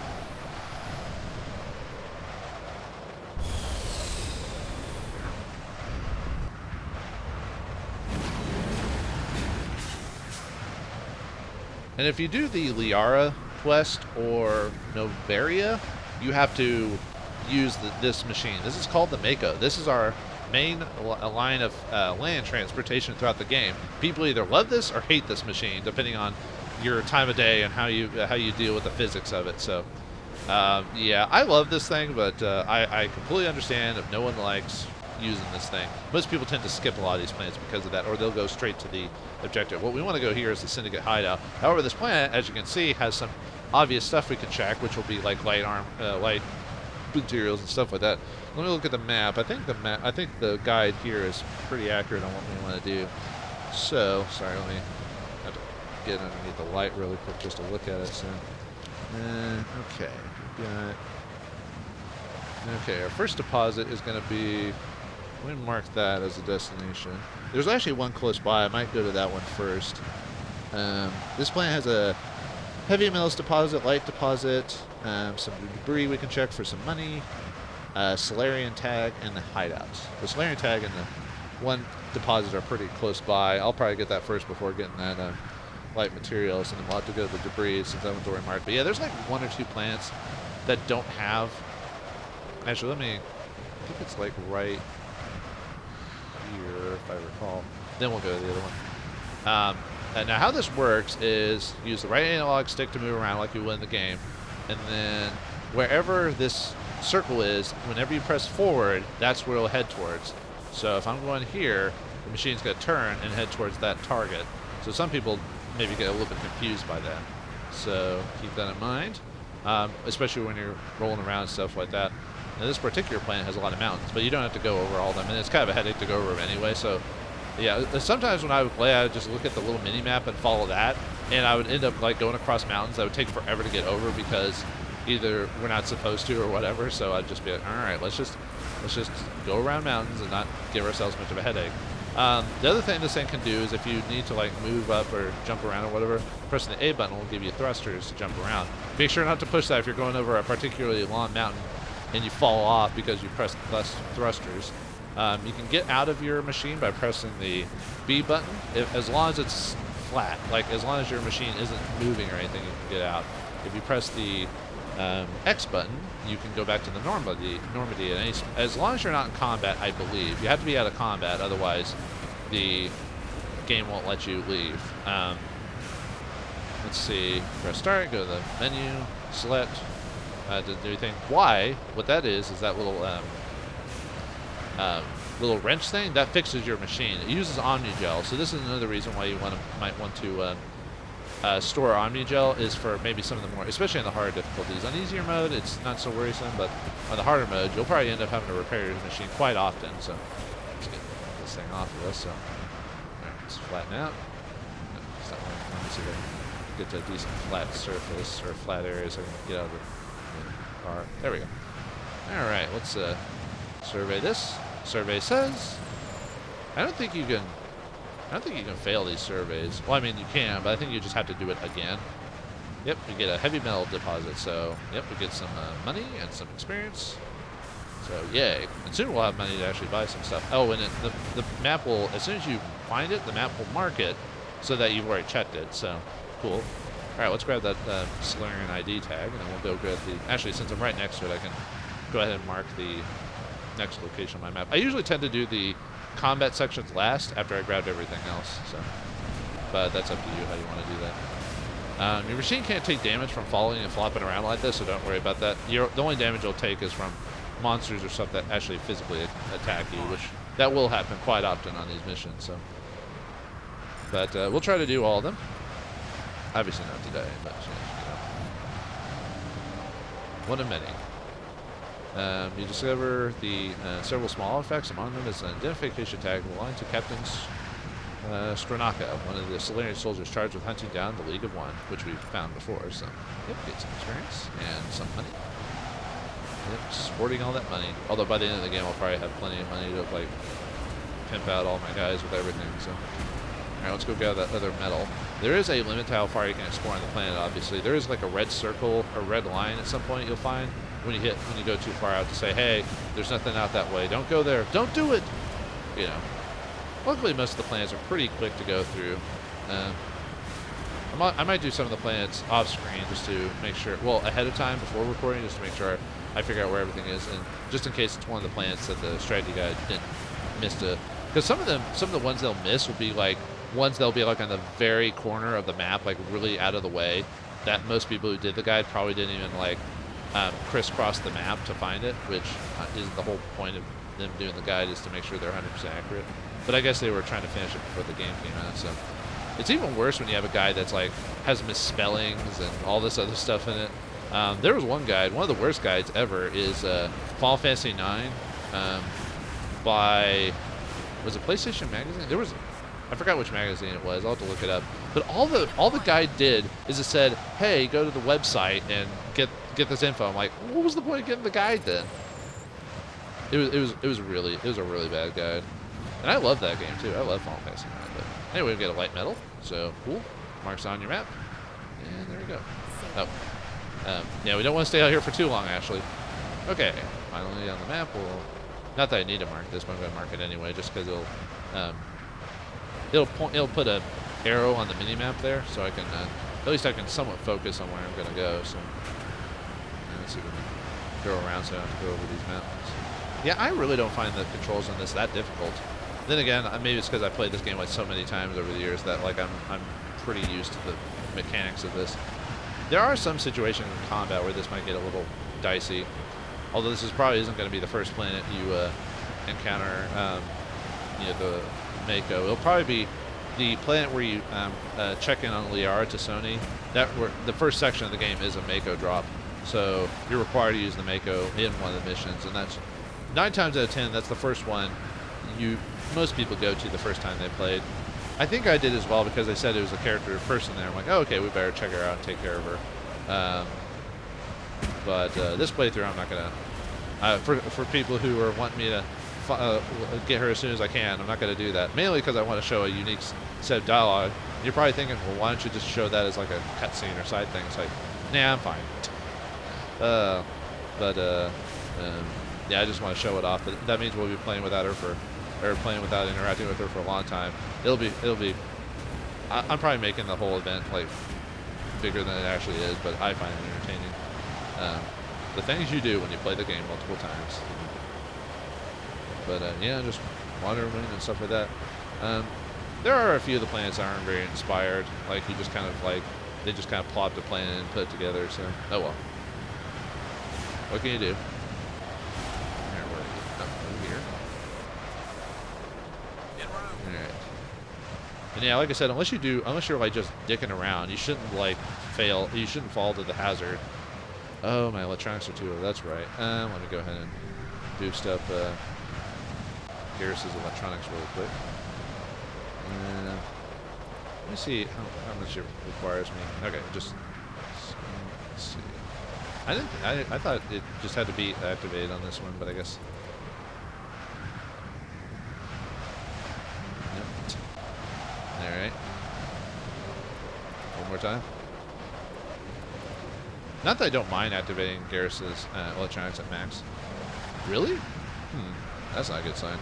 And if you do the Liara quest or Novaria, you have to use this machine. This is called the Mako. This is our main line of land transportation throughout the game. People either love this or hate this machine, depending on your time of day and how you deal with the physics of it. So, yeah, I love this thing, but I completely understand if no one likes using this thing. Most people tend to skip a lot of these planets because of that, or they'll go straight to the objective. What we want to go here is the Syndicate hideout. However, this planet, as you can see, has some obvious stuff we can check, which will be like light materials and stuff like that. Let me look at the map. I think the guide here is pretty accurate on what we want to do. So, sorry, let me have to get underneath the light really quick just to look at it. So, okay, our first deposit is going to be. Let me mark that as a destination. There's actually one close by. I might go to that one first. This planet has a heavy metals deposit, light deposit, some debris we can check for some money, Solarian tag, and the hideouts. The Solarian tag and the one deposit are pretty close by. I'll probably get that first before getting that light materials, and then we'll have to go to the debris since that one's already marked. But yeah, there's like one or two planets that don't have. Actually, I think it's like right here, if I recall. Then we'll go to the other one. And now how this works is use the right analog stick to move around like you would in the game, and then wherever this circle is, whenever you press forward, that's where it'll head towards. So if I'm going here, the machine's going to turn and head towards that target. So some people maybe get a little bit confused by that. So keep that in mind, especially when you're rolling around and stuff like that. Now, this particular planet has a lot of mountains, but you don't have to go over all of them, and it's kind of a headache to go over them anyway. So, yeah, sometimes when I would play, I would just look at the little mini map and follow that, and I would end up like going across mountains that would take forever to get over because either we're not supposed to or whatever. So I'd just be like, all right, let's just go around mountains and not give ourselves much of a headache. The other thing this thing can do is if you need to like move up or jump around or whatever, pressing the A button will give you thrusters to jump around. Make sure not to push that if you're going over a particularly long mountain and you fall off because you pressed thrusters. You can get out of your machine by pressing the B button, as long as it's flat. Like as long as your machine isn't moving or anything, you can get out. If you press the X button, you can go back to the Normandy. And as long as you're not in combat, I believe you have to be out of combat, otherwise the game won't let you leave. Let's see. Press start. Go to the menu. Select. To do anything. Why? What that is that little little wrench thing that fixes your machine. It uses Omnigel, so this is another reason why you might want to store Omnigel is for maybe some of the more, especially in the harder difficulties. On easier mode, it's not so worrisome, but on the harder mode, you'll probably end up having to repair your machine quite often. So let's get this thing off of us. So all right, let's flatten out. Let me see if I can get to a decent flat surface or flat area so I can get out of the car. There we go. All right, let's survey this. Survey says, I don't think you can fail these surveys. Well, I mean you can, but I think you just have to do it again. Yep, we get a heavy metal deposit. So yep, we get some money and some experience. So yay! And soon we'll have money to actually buy some stuff. Oh, and the map will, as soon as you find it, the map will mark it so that you've already checked it. So cool. All right, let's grab that Solarian ID tag, and then we'll go grab the... Actually, since I'm right next to it, I can go ahead and mark the next location on my map. I usually tend to do the combat sections last after I grabbed everything else, so... But that's up to you how you want to do that. Your machine can't take damage from falling and flopping around like this, so don't worry about that. The only damage it'll take is from monsters or stuff that actually physically attack you, which that will happen quite often on these missions, so... But we'll try to do all of them. Obviously not today, but you know. One of many. You discover the several small effects. Among them is an identification tag belonging to Captain Stronaka, one of the Solarian soldiers charged with hunting down the League of One, which we've found before. So, yep, get some experience and some money. Yep, sporting all that money. Although by the end of the game, I'll probably have plenty of money to like pimp out all my guys with everything. So, all right, let's go gather that other metal. There is a limit to how far you can explore on the planet. Obviously, there is like a red circle, a red line at some point you'll find when you go too far out to say, hey, there's nothing out that way. Don't go there. Don't do it. You know. Luckily, most of the planets are pretty quick to go through. I might do some of the planets off screen just to make sure, well, ahead of time before recording, just to make sure I figure out where everything is, and just in case it's one of the planets that the strategy guide didn't miss to, because some of the ones they'll miss will be like ones that'll be like on the very corner of the map, like really out of the way, that most people who did the guide probably didn't even like crisscross the map to find it, which is the whole point of them doing the guide, is to make sure they're 100% accurate. But I guess they were trying to finish it before the game came out, so it's even worse when you have a guide that's like has misspellings and all this other stuff in it. There was one guide, one of the worst guides ever, is Final Fantasy IX by, was it PlayStation Magazine? There was, I forgot which magazine it was. I'll have to look it up. But all the guide did is it said, hey, go to the website and get this info. I'm like, what was the point of getting the guide then? It was a really bad guide. And I love that game too. I love Final Fantasy IX. But anyway, we get a light metal, so cool. Marks on your map, and there we go. Oh, yeah, we don't want to stay out here for too long, actually. Okay, finally on the map. Not that I need to mark this, but I'm going to mark it anyway, just because it'll put a arrow on the mini map there, so I can at least I can somewhat focus on where I'm going to go. So let's see if we can go around so I don't have to go over these maps. Yeah, I really don't find the controls on this that difficult. Then again, maybe it's because I played this game like so many times over the years that like I'm pretty used to the mechanics of this. There are some situations in combat where this might get a little dicey. Although this probably isn't going to be the first planet you encounter, the Mako. It'll probably be the planet where you check in on Liara to Sony. The first section of the game is a Mako drop, so you're required to use the Mako in one of the missions, and that's 9 times out of 10. That's the first one most people go to the first time they played. I think I did as well because they said it was a character person there. I'm like, oh, okay, we better check her out and take care of her. But this playthrough, I'm not gonna. For people who are wanting me to get her as soon as I can, I'm not gonna do that. Mainly because I want to show a unique set of dialogue. You're probably thinking, well, why don't you just show that as like a cutscene or side thing? It's like, nah, I'm fine. Yeah, I just want to show it off. But that means we'll be playing without her playing without interacting with her for a long time. It'll be. I'm probably making the whole event like bigger than it actually is, but I find it entertaining. The things you do when you play the game multiple times. But yeah, just wandering and stuff like that. There are a few of the planets that aren't very inspired. Like you just kind of like they just kind of plopped a planet and put it together. So oh well. What can you do? And yeah, like I said, unless you're like just dicking around, you shouldn't like fail. You shouldn't fall to the hazard. Oh, my electronics are too low. That's right. Let me go ahead and boost up Garrus's electronics really quick. Let me see how much it requires me. Okay, just let's see. I thought it just had to be activated on this one, but I guess. Alright. One more time. Not that I don't mind activating Garrus's electronics at max. Really? That's not a good sign.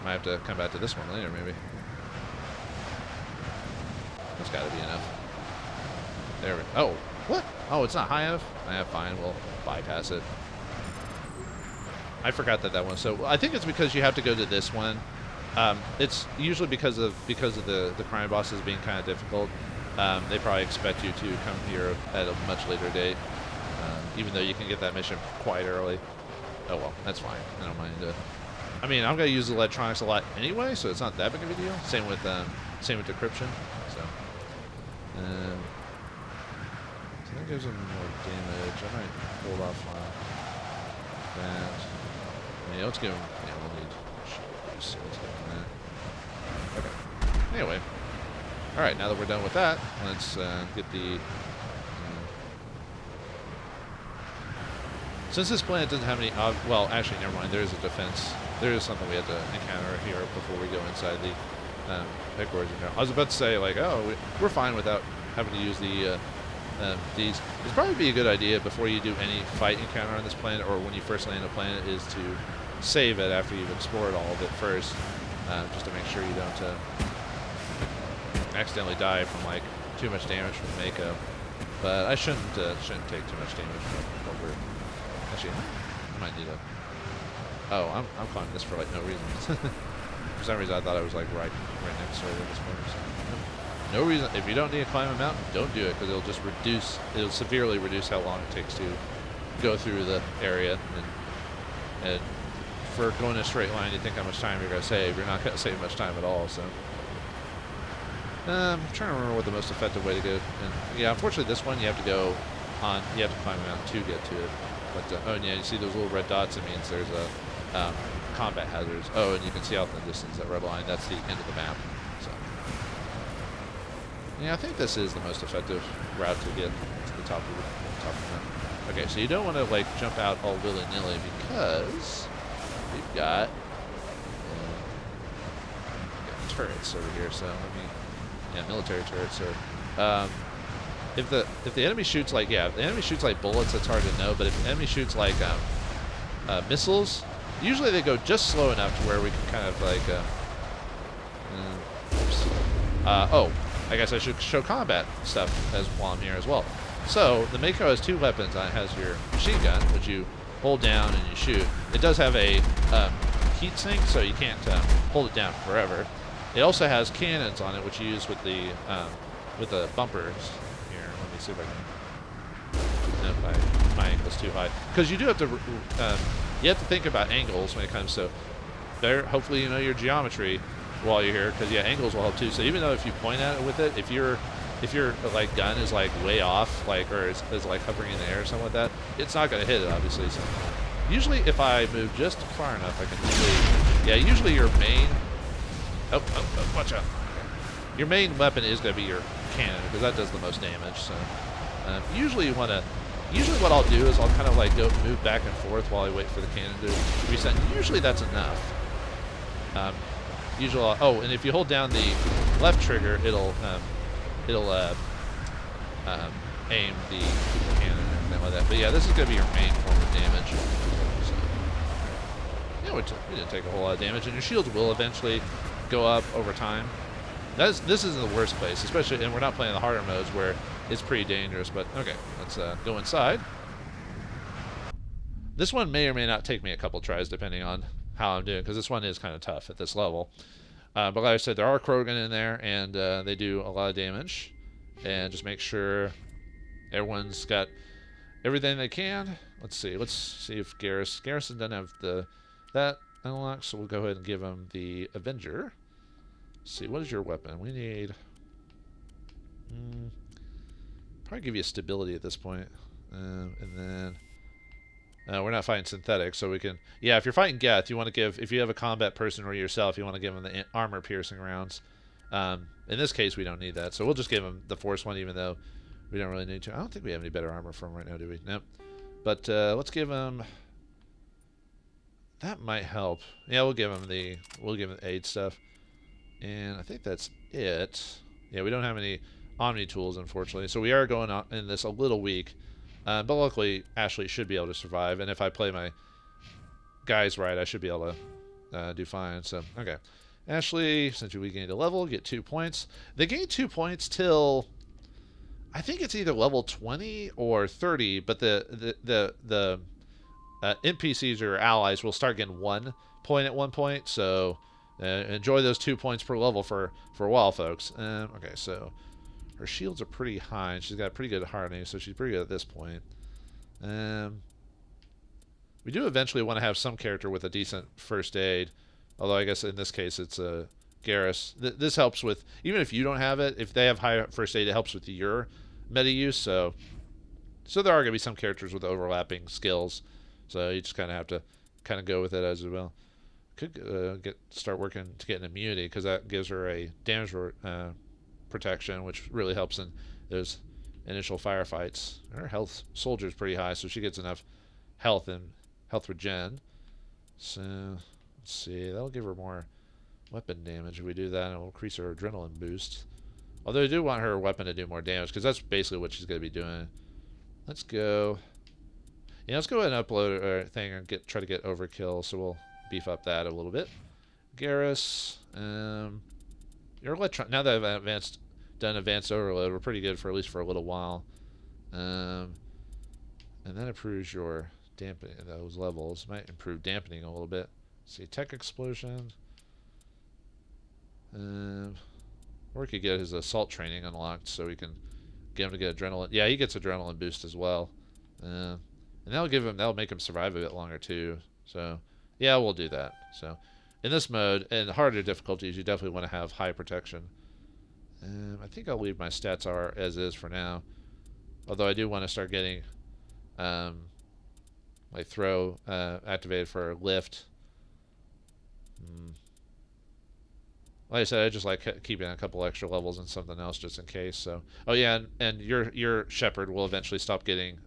Might have to come back to this one later, maybe. That's gotta be enough. There we go. Oh, what? Oh, it's not high enough? Fine, we'll bypass it. I forgot that one. So I think it's because you have to go to this one. It's usually because of the crime bosses being kind of difficult. They probably expect you to come here at a much later date, even though you can get that mission quite early. Oh well, that's fine. I don't mind. I mean, I'm gonna use the electronics a lot anyway, so it's not that big of a deal. Same with decryption. So that gives them more damage. I might hold off on. that. Yeah, let's give him. Yeah, we'll need. So let's give him that. Okay. Anyway. All right. Now that we're done with that, let's get the. Since this planet doesn't have any. Well, actually, never mind. There is a defense. There is something we have to encounter here before we go inside the headquarters. I was about to say, like, oh, we're fine without having to use the these. It'd probably be a good idea before you do any fight encounter on this planet, or when you first land a planet, is to save it after you've explored all of it first, just to make sure you don't accidentally die from like too much damage from Mako. But I shouldn't take too much damage from over. Actually, I might need a. Oh, I'm climbing this for like no reason. For some reason, I thought I was like right next to it at this point. So, no reason. If you don't need to climb a mountain, don't do it, because it'll just reduce. It'll severely reduce how long it takes to go through the area. And for going in a straight line, you think how much time you're going to save. You're not going to save much time at all. So I'm trying to remember what the most effective way to go. And yeah, unfortunately, this one you have to go on. You have to climb a mountain to get to it. But oh, and yeah, you see those little red dots? It means there's a combat hazards. Oh, and you can see out in the distance that red line. That's the end of the map. So yeah, I think this is the most effective route to get to the top of the map. Okay, so you don't want to like jump out all willy-nilly, because we've got turrets over here. So military turrets. So if the enemy shoots like if the enemy shoots like bullets, it's hard to know. But if the enemy shoots like missiles, usually they go just slow enough to where we can kind of like. Oh, I guess I should show combat stuff while I'm here as well. So the Mako has two weapons. It has your machine gun, which you hold down and you shoot. It does have a heat sink, so you can't hold it down forever. It also has cannons on it, which you use with the bumpers. Here, let me see if I can. Nope, my angle's too high. Because you do have to, you have to think about angles when it comes to. Hopefully you know your geometry while you're here, because yeah, angles will help too. So even though if you point at it with it, if your like gun is like way off, like, or is like hovering in the air or something like that, it's not going to hit it, obviously. So usually if I move just far enough, I can usually, usually your main. Oh, watch out. Your main weapon is going to be your cannon, because that does the most damage. So usually what I'll do is I'll kind of like move back and forth while I wait for the cannon to reset. Usually that's enough. Oh, and if you hold down the left trigger, it'll aim the cannon and everything like that. But yeah, this is going to be your main form of damage. So, yeah, we didn't take a whole lot of damage, and your shields will eventually go up over time. This isn't the worst place, especially, and we're not playing the harder modes where it's pretty dangerous. But okay, let's go inside. This one may or may not take me a couple tries depending on how I'm doing, because this one is kind of tough at this level. But like I said, there are Krogan in there, and they do a lot of damage. And just make sure everyone's got everything they can. Let's see if Garrison doesn't have that unlocked, so we'll go ahead and give him the Avenger. Let's see, what is your weapon? We need probably give you a stability at this point, and then we're not fighting synthetic, so we can. Yeah, if you're fighting Geth, you want to give. If you have a combat person or yourself, you want to give them the armor-piercing rounds. In this case, we don't need that, so we'll just give him the Force one, even though we don't really need to. I don't think we have any better armor for him right now, do we? Nope. But let's give him. That might help. Yeah, we'll give him the aid stuff, and I think that's it. Yeah, we don't have any Omni tools, unfortunately, so we are going on in this a little weak. But luckily, Ashley should be able to survive, and if I play my guys right, I should be able to do fine. So, okay. Ashley, since we gained a level, get 2 points. They gain 2 points till, I think it's either level 20 or 30, but the NPCs or allies will start getting 1 point at one point, so enjoy those 2 points per level for a while, folks. Okay, so her shields are pretty high, and she's got pretty good hardening, so she's pretty good at this point. We do eventually want to have some character with a decent first aid, although I guess in this case it's Garrus. This helps with, even if you don't have it, if they have high first aid, it helps with your meta use, so there are going to be some characters with overlapping skills. So you just kind of have to kind of go with it as well. Could start working to get an immunity, because that gives her a damage protection, which really helps in those initial firefights. Her health soldier is pretty high, so she gets enough health and health regen. So let's see, that'll give her more weapon damage if we do that, and it'll increase her adrenaline boost. Although I do want her weapon to do more damage, because that's basically what she's going to be doing. Let's go. Yeah, let's go ahead and upload our thing and try to get overkill. So we'll beef up that a little bit. Garrus, your electron. Now that I've done advanced overload, we're pretty good for at least for a little while. And that improves your dampening. Those levels might improve dampening a little bit. Let's see, tech explosion. Or we could get his assault training unlocked, so we can get him to get adrenaline. Yeah, he gets adrenaline boost as well. And that'll make him survive a bit longer too. So yeah, we'll do that. So in this mode, and harder difficulties, you definitely want to have high protection. I think I'll leave my stats are as is for now. Although I do want to start getting my throw activated for lift. Like I said, I just like keeping a couple extra levels and something else just in case. So, oh yeah, and your Shepard will eventually stop getting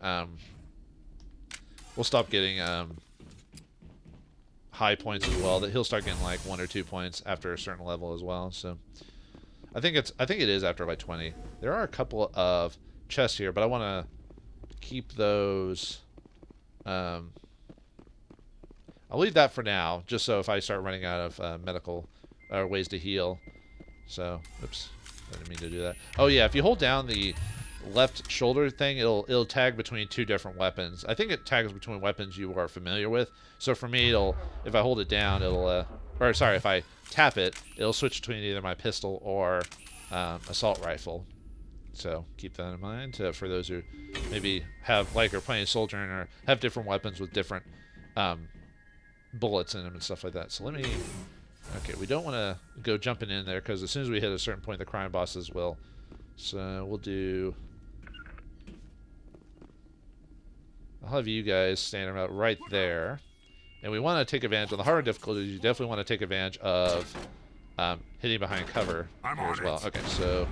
high points as well. That he'll start getting like 1 or 2 points after a certain level as well. So, I think it is after like 20. There are a couple of chests here, but I want to keep those. I'll leave that for now, just so if I start running out of medical ways to heal. So, oops, I didn't mean to do that. Oh yeah, if you hold down the left shoulder thing, it'll tag between 2 different weapons. I think it tags between weapons you are familiar with. So for me, if I hold it down, if I tap it, it'll switch between either my pistol or assault rifle. So keep that in mind for those who maybe are playing soldier or have different weapons with different bullets in them and stuff like that. So let me. Okay, we don't want to go jumping in there, because as soon as we hit a certain point, the crime bosses will. So we'll do. I'll have you guys standing about right there, and we want to take advantage of the harder difficulties. You definitely want to take advantage of hitting behind cover here as well. Okay, so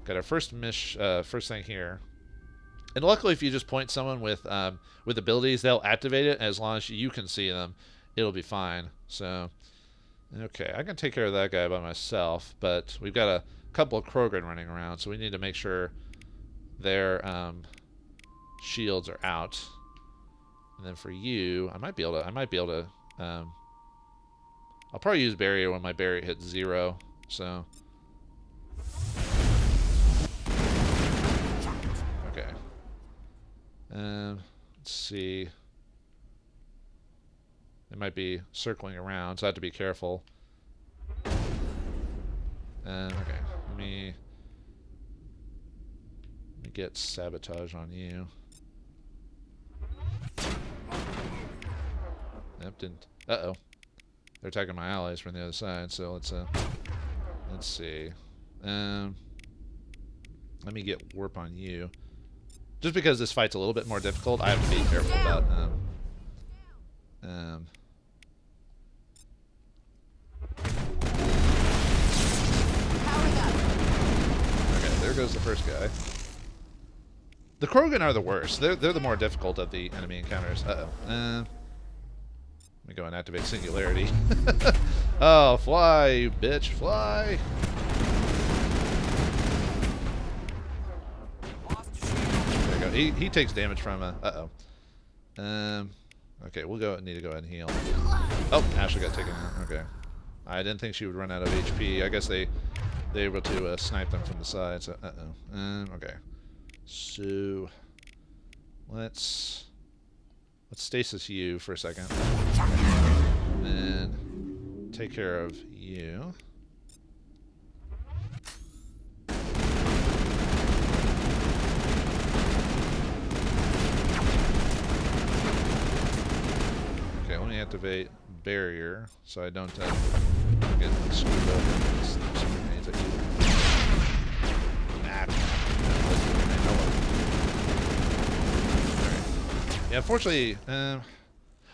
got our first thing here, and luckily, if you just point someone with abilities, they'll activate it. As long as you can see them, it'll be fine. So. Okay, I can take care of that guy by myself, but we've got a couple of Krogan running around, so we need to make sure their shields are out. And then for you, I might be able to. I'll probably use barrier when my barrier hits 0. So. Okay. Let's see. It might be circling around, so I have to be careful. Okay, let me get sabotage on you. Yep, didn't. Uh-oh. They're attacking my allies from the other side, so let's see. Let me get warp on you. Just because this fight's a little bit more difficult, I have to be careful about Okay, there goes the first guy. The Krogan are the worst. They're the more difficult of the enemy encounters. Uh-oh. Let me go and activate Singularity. Oh, fly, you bitch, fly! There you go. He takes damage from a... Uh-oh. Okay, need to go ahead and heal. Oh, Ashley got taken out. Okay. I didn't think she would run out of HP. I guess they were able to snipe them from the side. So, okay. So let's stasis you for a second, and take care of you. Okay, let me activate barrier so I don't get screwed up and snap some grenades at you. Yeah, unfortunately,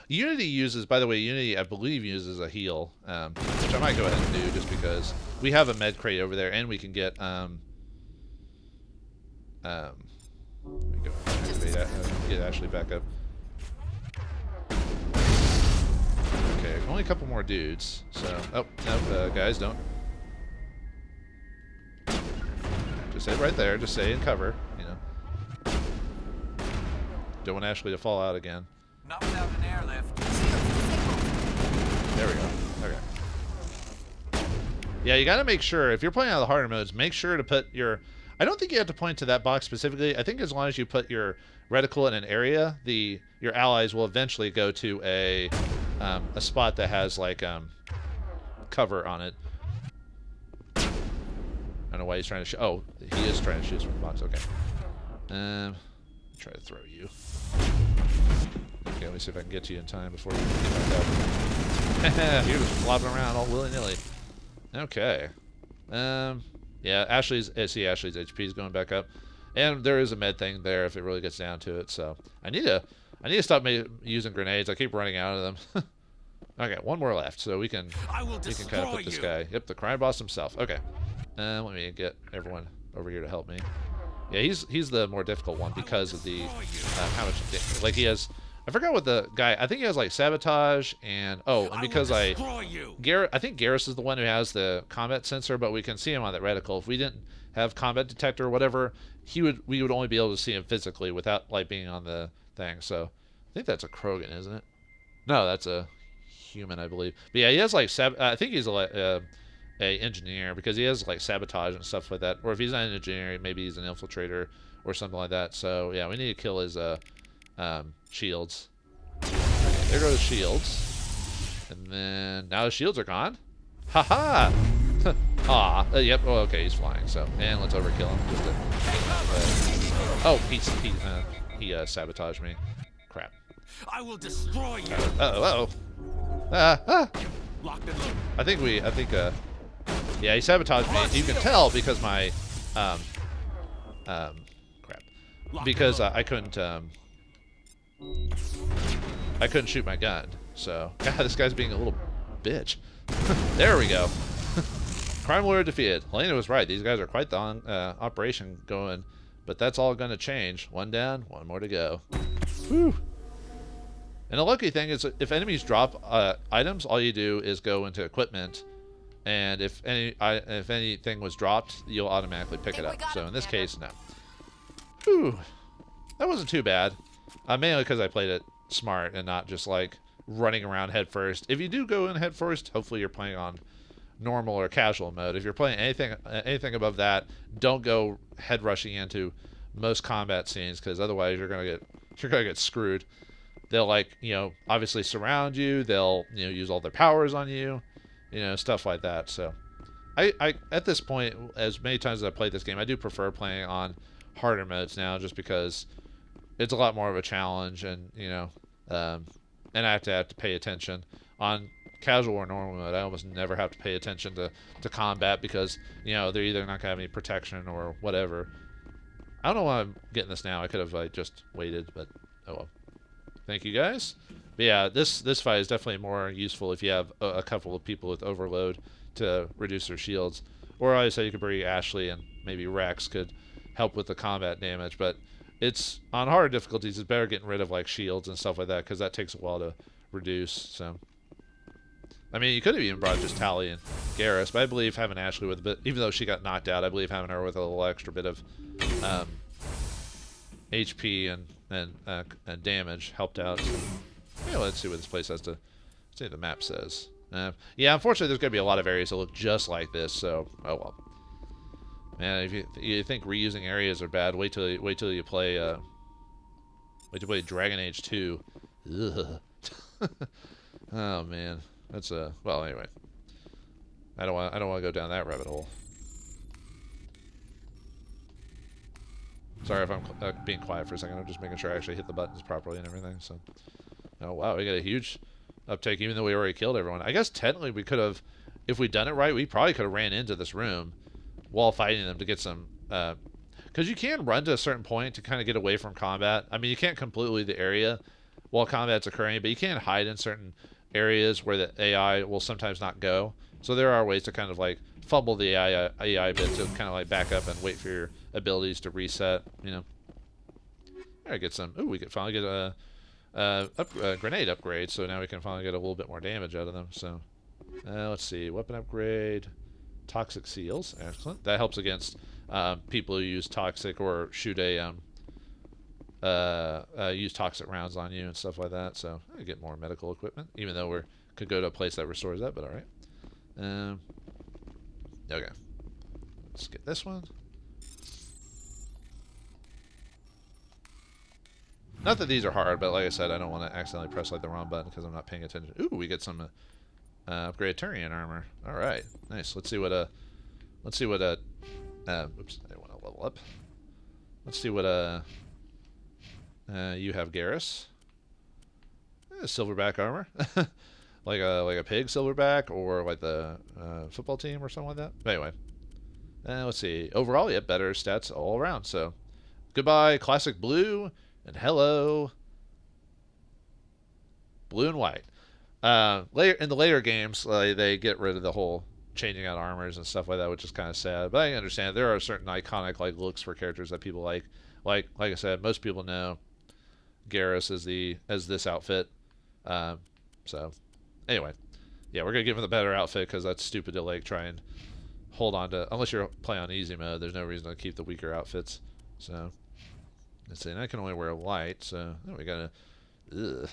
Unity uses, by the way, Unity I believe uses a heal, which I might go ahead and do just because we have a med crate over there and we can get let me go activate that, get Ashley back up. Okay, only a couple more dudes, so oh no, guys, don't. Just stay right there, just stay in cover, you know. Don't want Ashley to fall out again. Not without an airlift. There we go. Okay. Yeah, you got to make sure, if you're playing on the harder modes, make sure to put your... I don't think you have to point to that box specifically. I think as long as you put your reticle in an area, your allies will eventually go to a spot that has, like, cover on it. I don't know why he's trying to shoot. Oh, he is trying to shoot us from the box. Okay. Try to throw you. Okay, let me see if I can get to you in time before you get back up. You're just flopping around all willy-nilly. Okay. Yeah, Ashley's HP is going back up, and there is a med thing there if it really gets down to it. So I need to stop using grenades. I keep running out of them. Okay, one more left, so we can kind of put this guy. Yep, the crime boss himself. Okay. Let me get everyone over here to help me. Yeah, he's the more difficult one because of the how much like he has. I forgot what the guy. I think he has like sabotage and and because I think Garrus is the one who has the combat sensor, but we can see him on that reticle. If we didn't have combat detector or whatever, we would only be able to see him physically without like being on the thing. So I think that's a Krogan, isn't it? No, that's a human, I believe. But yeah, he has like I think he's a engineer because he has like sabotage and stuff like that. Or if he's not an engineer, maybe he's an infiltrator or something like that. So yeah, we need to kill his shields. Okay, there go the shields. And then now the shields are gone. Haha! Ah, yep. Oh, okay, he's flying. So, and let's overkill him. Just to, he sabotaged me. Crap. I will destroy you. I think yeah, he sabotaged me. You can tell because my crap. Because I couldn't shoot my gun. So, God, this guy's being a little bitch. There we go. Crime lawyer defeated. Helena was right. These guys are quite the operation going, but that's all going to change. One down, one more to go. Whew. And the lucky thing is, if enemies drop items, all you do is go into equipment, and if anything was dropped, you'll automatically pick it up. So in this case, no. Whew. That wasn't too bad. Mainly because I played it smart and not just like running around head first. If you do go in head first, hopefully you're playing on normal or casual mode. If you're playing anything above that, don't go head rushing into most combat scenes because otherwise you're gonna get screwed. They'll obviously surround you. They'll use all their powers on you, stuff like that. So I at this point, as many times as I played this game, I do prefer playing on harder modes now just because it's a lot more of a challenge, and and I have to pay attention. On casual or normal mode, I almost never have to pay attention to combat because they're either not gonna have any protection or whatever. I don't know why I'm getting this now. I could have just waited, but oh well. Thank you guys. But yeah, this fight is definitely more useful if you have a couple of people with overload to reduce their shields, or I say you could bring Ashley and maybe Rex could help with the combat damage, but it's on harder difficulties. It's better getting rid of like shields and stuff like that because that takes a while to reduce. So, I mean, you could have even brought just Tally and Garrus, but I believe having Ashley with a bit, even though she got knocked out, I believe having her with a little extra bit of HP and damage helped out. So, yeah, let's see what this place has to see what the map says. Yeah, unfortunately, there's gonna be a lot of areas that look just like this. So, oh well. Man, if you think reusing areas are bad, wait till you play Dragon Age 2. Ugh. Oh man, that's well anyway. I don't want to go down that rabbit hole. Sorry if I'm being quiet for a second. I'm just making sure I actually hit the buttons properly and everything. So, oh wow, we got a huge uptake even though we already killed everyone. I guess technically we could have, if we'd done it right, we probably could have ran into this room while fighting them to get some, Because you can run to a certain point to kind of get away from combat. I mean, you can't completely leave the area while combat's occurring, but you can hide in certain areas where the AI will sometimes not go. So there are ways to kind of like fumble the AI bit to kind of like back up and wait for your abilities to reset, you know. Alright, get some. Ooh, we could finally get a grenade upgrade, so now we can finally get a little bit more damage out of them. So let's see, weapon upgrade, toxic seals, excellent. That helps against people who use toxic or shoot a use toxic rounds on you and stuff like that. So I get more medical equipment, even though we could go to a place that restores that. But all right. Okay, let's get this one. Not that these are hard, but like I said, I don't want to accidentally press like the wrong button because I'm not paying attention. Ooh, we get some upgraded Turian armor. All right, nice. Let's see what oops, I didn't want to level up. Let's see what you have, Garrus. Silverback armor, like a pig silverback, or like the football team or something like that. But anyway, let's see. Overall, yeah, better stats all around. So, goodbye, classic blue. And hello, blue and white. Later in the later games, they get rid of the whole changing out armors and stuff like that, which is kind of sad. But I understand there are certain iconic like looks for characters that people like. Like I said, most people know Garrus as this outfit. So anyway, yeah, we're gonna give him the better outfit because that's stupid to like try and hold on to. Unless you're playing on easy mode, there's no reason to keep the weaker outfits. So. Let's see, and I can only wear light, so we got it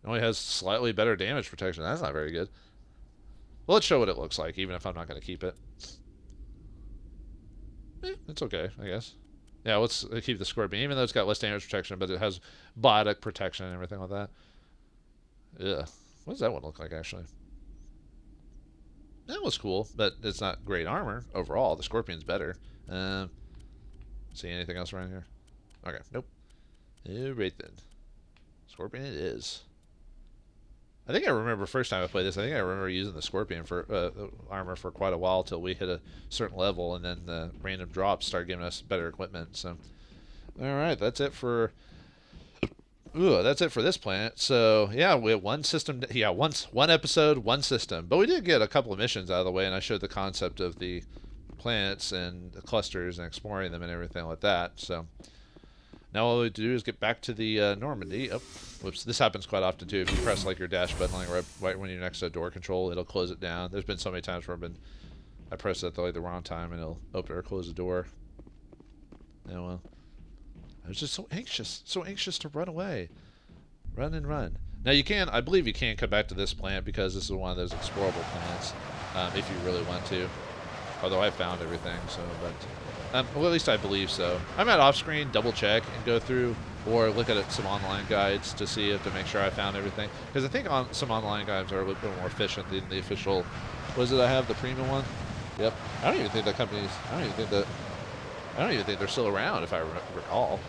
only has slightly better damage protection. That's not very good. Well, let's show what it looks like, even if I'm not going to keep it. It's okay, I guess. Yeah, let's keep the Scorpion, even though it's got less damage protection, but it has biotic protection and everything like that. Ugh. What does that one look like, actually? That was cool, but it's not great armor overall. The Scorpion's better. See anything else around here? Okay, nope. Right then. Scorpion it is. I think I remember first time I played this, I think I remember using the Scorpion for armor for quite a while till we hit a certain level, and then the random drops started giving us better equipment. So, alright, that's it for this planet. So, yeah, we have one system. Yeah, one episode, one system. But we did get a couple of missions out of the way, and I showed the concept of the planets and the clusters and exploring them and everything like that. So, now all we do is get back to the Normandy. Oh, whoops. This happens quite often, too. If you press, like, your dash button, like, right when you're next to a door control, it'll close it down. There's been so many times where I press it at the wrong time, and it'll open or close the door. Yeah, well. I was just so anxious to run away. Run and run. Now, I believe you can come back to this planet because this is one of those explorable planets, if you really want to. Although I found everything, so, but... well, at least I believe so. I might off-screen double check and go through or look at some online guides to make sure I found everything. Because I think some online guides are a little bit more efficient than the official. What is it I have? The premium one? Yep. I don't even think the company's. I don't even think they're still around, if I recall.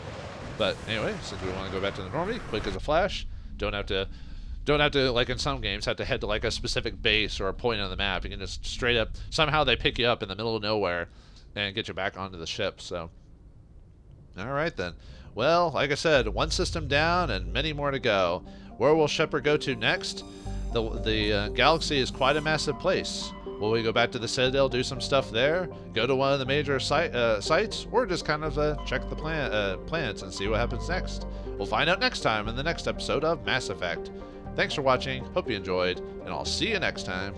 But anyway, since we want to go back to the Normandy, quick as a flash. Don't have to, like in some games, have to head to like a specific base or a point on the map. You can just straight up, somehow they pick you up in the middle of nowhere and get you back onto the ship. So, alright then. Well, like I said, one system down and many more to go. Where will Shepard go to next? The galaxy is quite a massive place. Will we go back to the Citadel, do some stuff there, go to one of the major sites, or just kind of check the planets and see what happens next? We'll find out next time in the next episode of Mass Effect. Thanks for watching, hope you enjoyed, and I'll see you next time.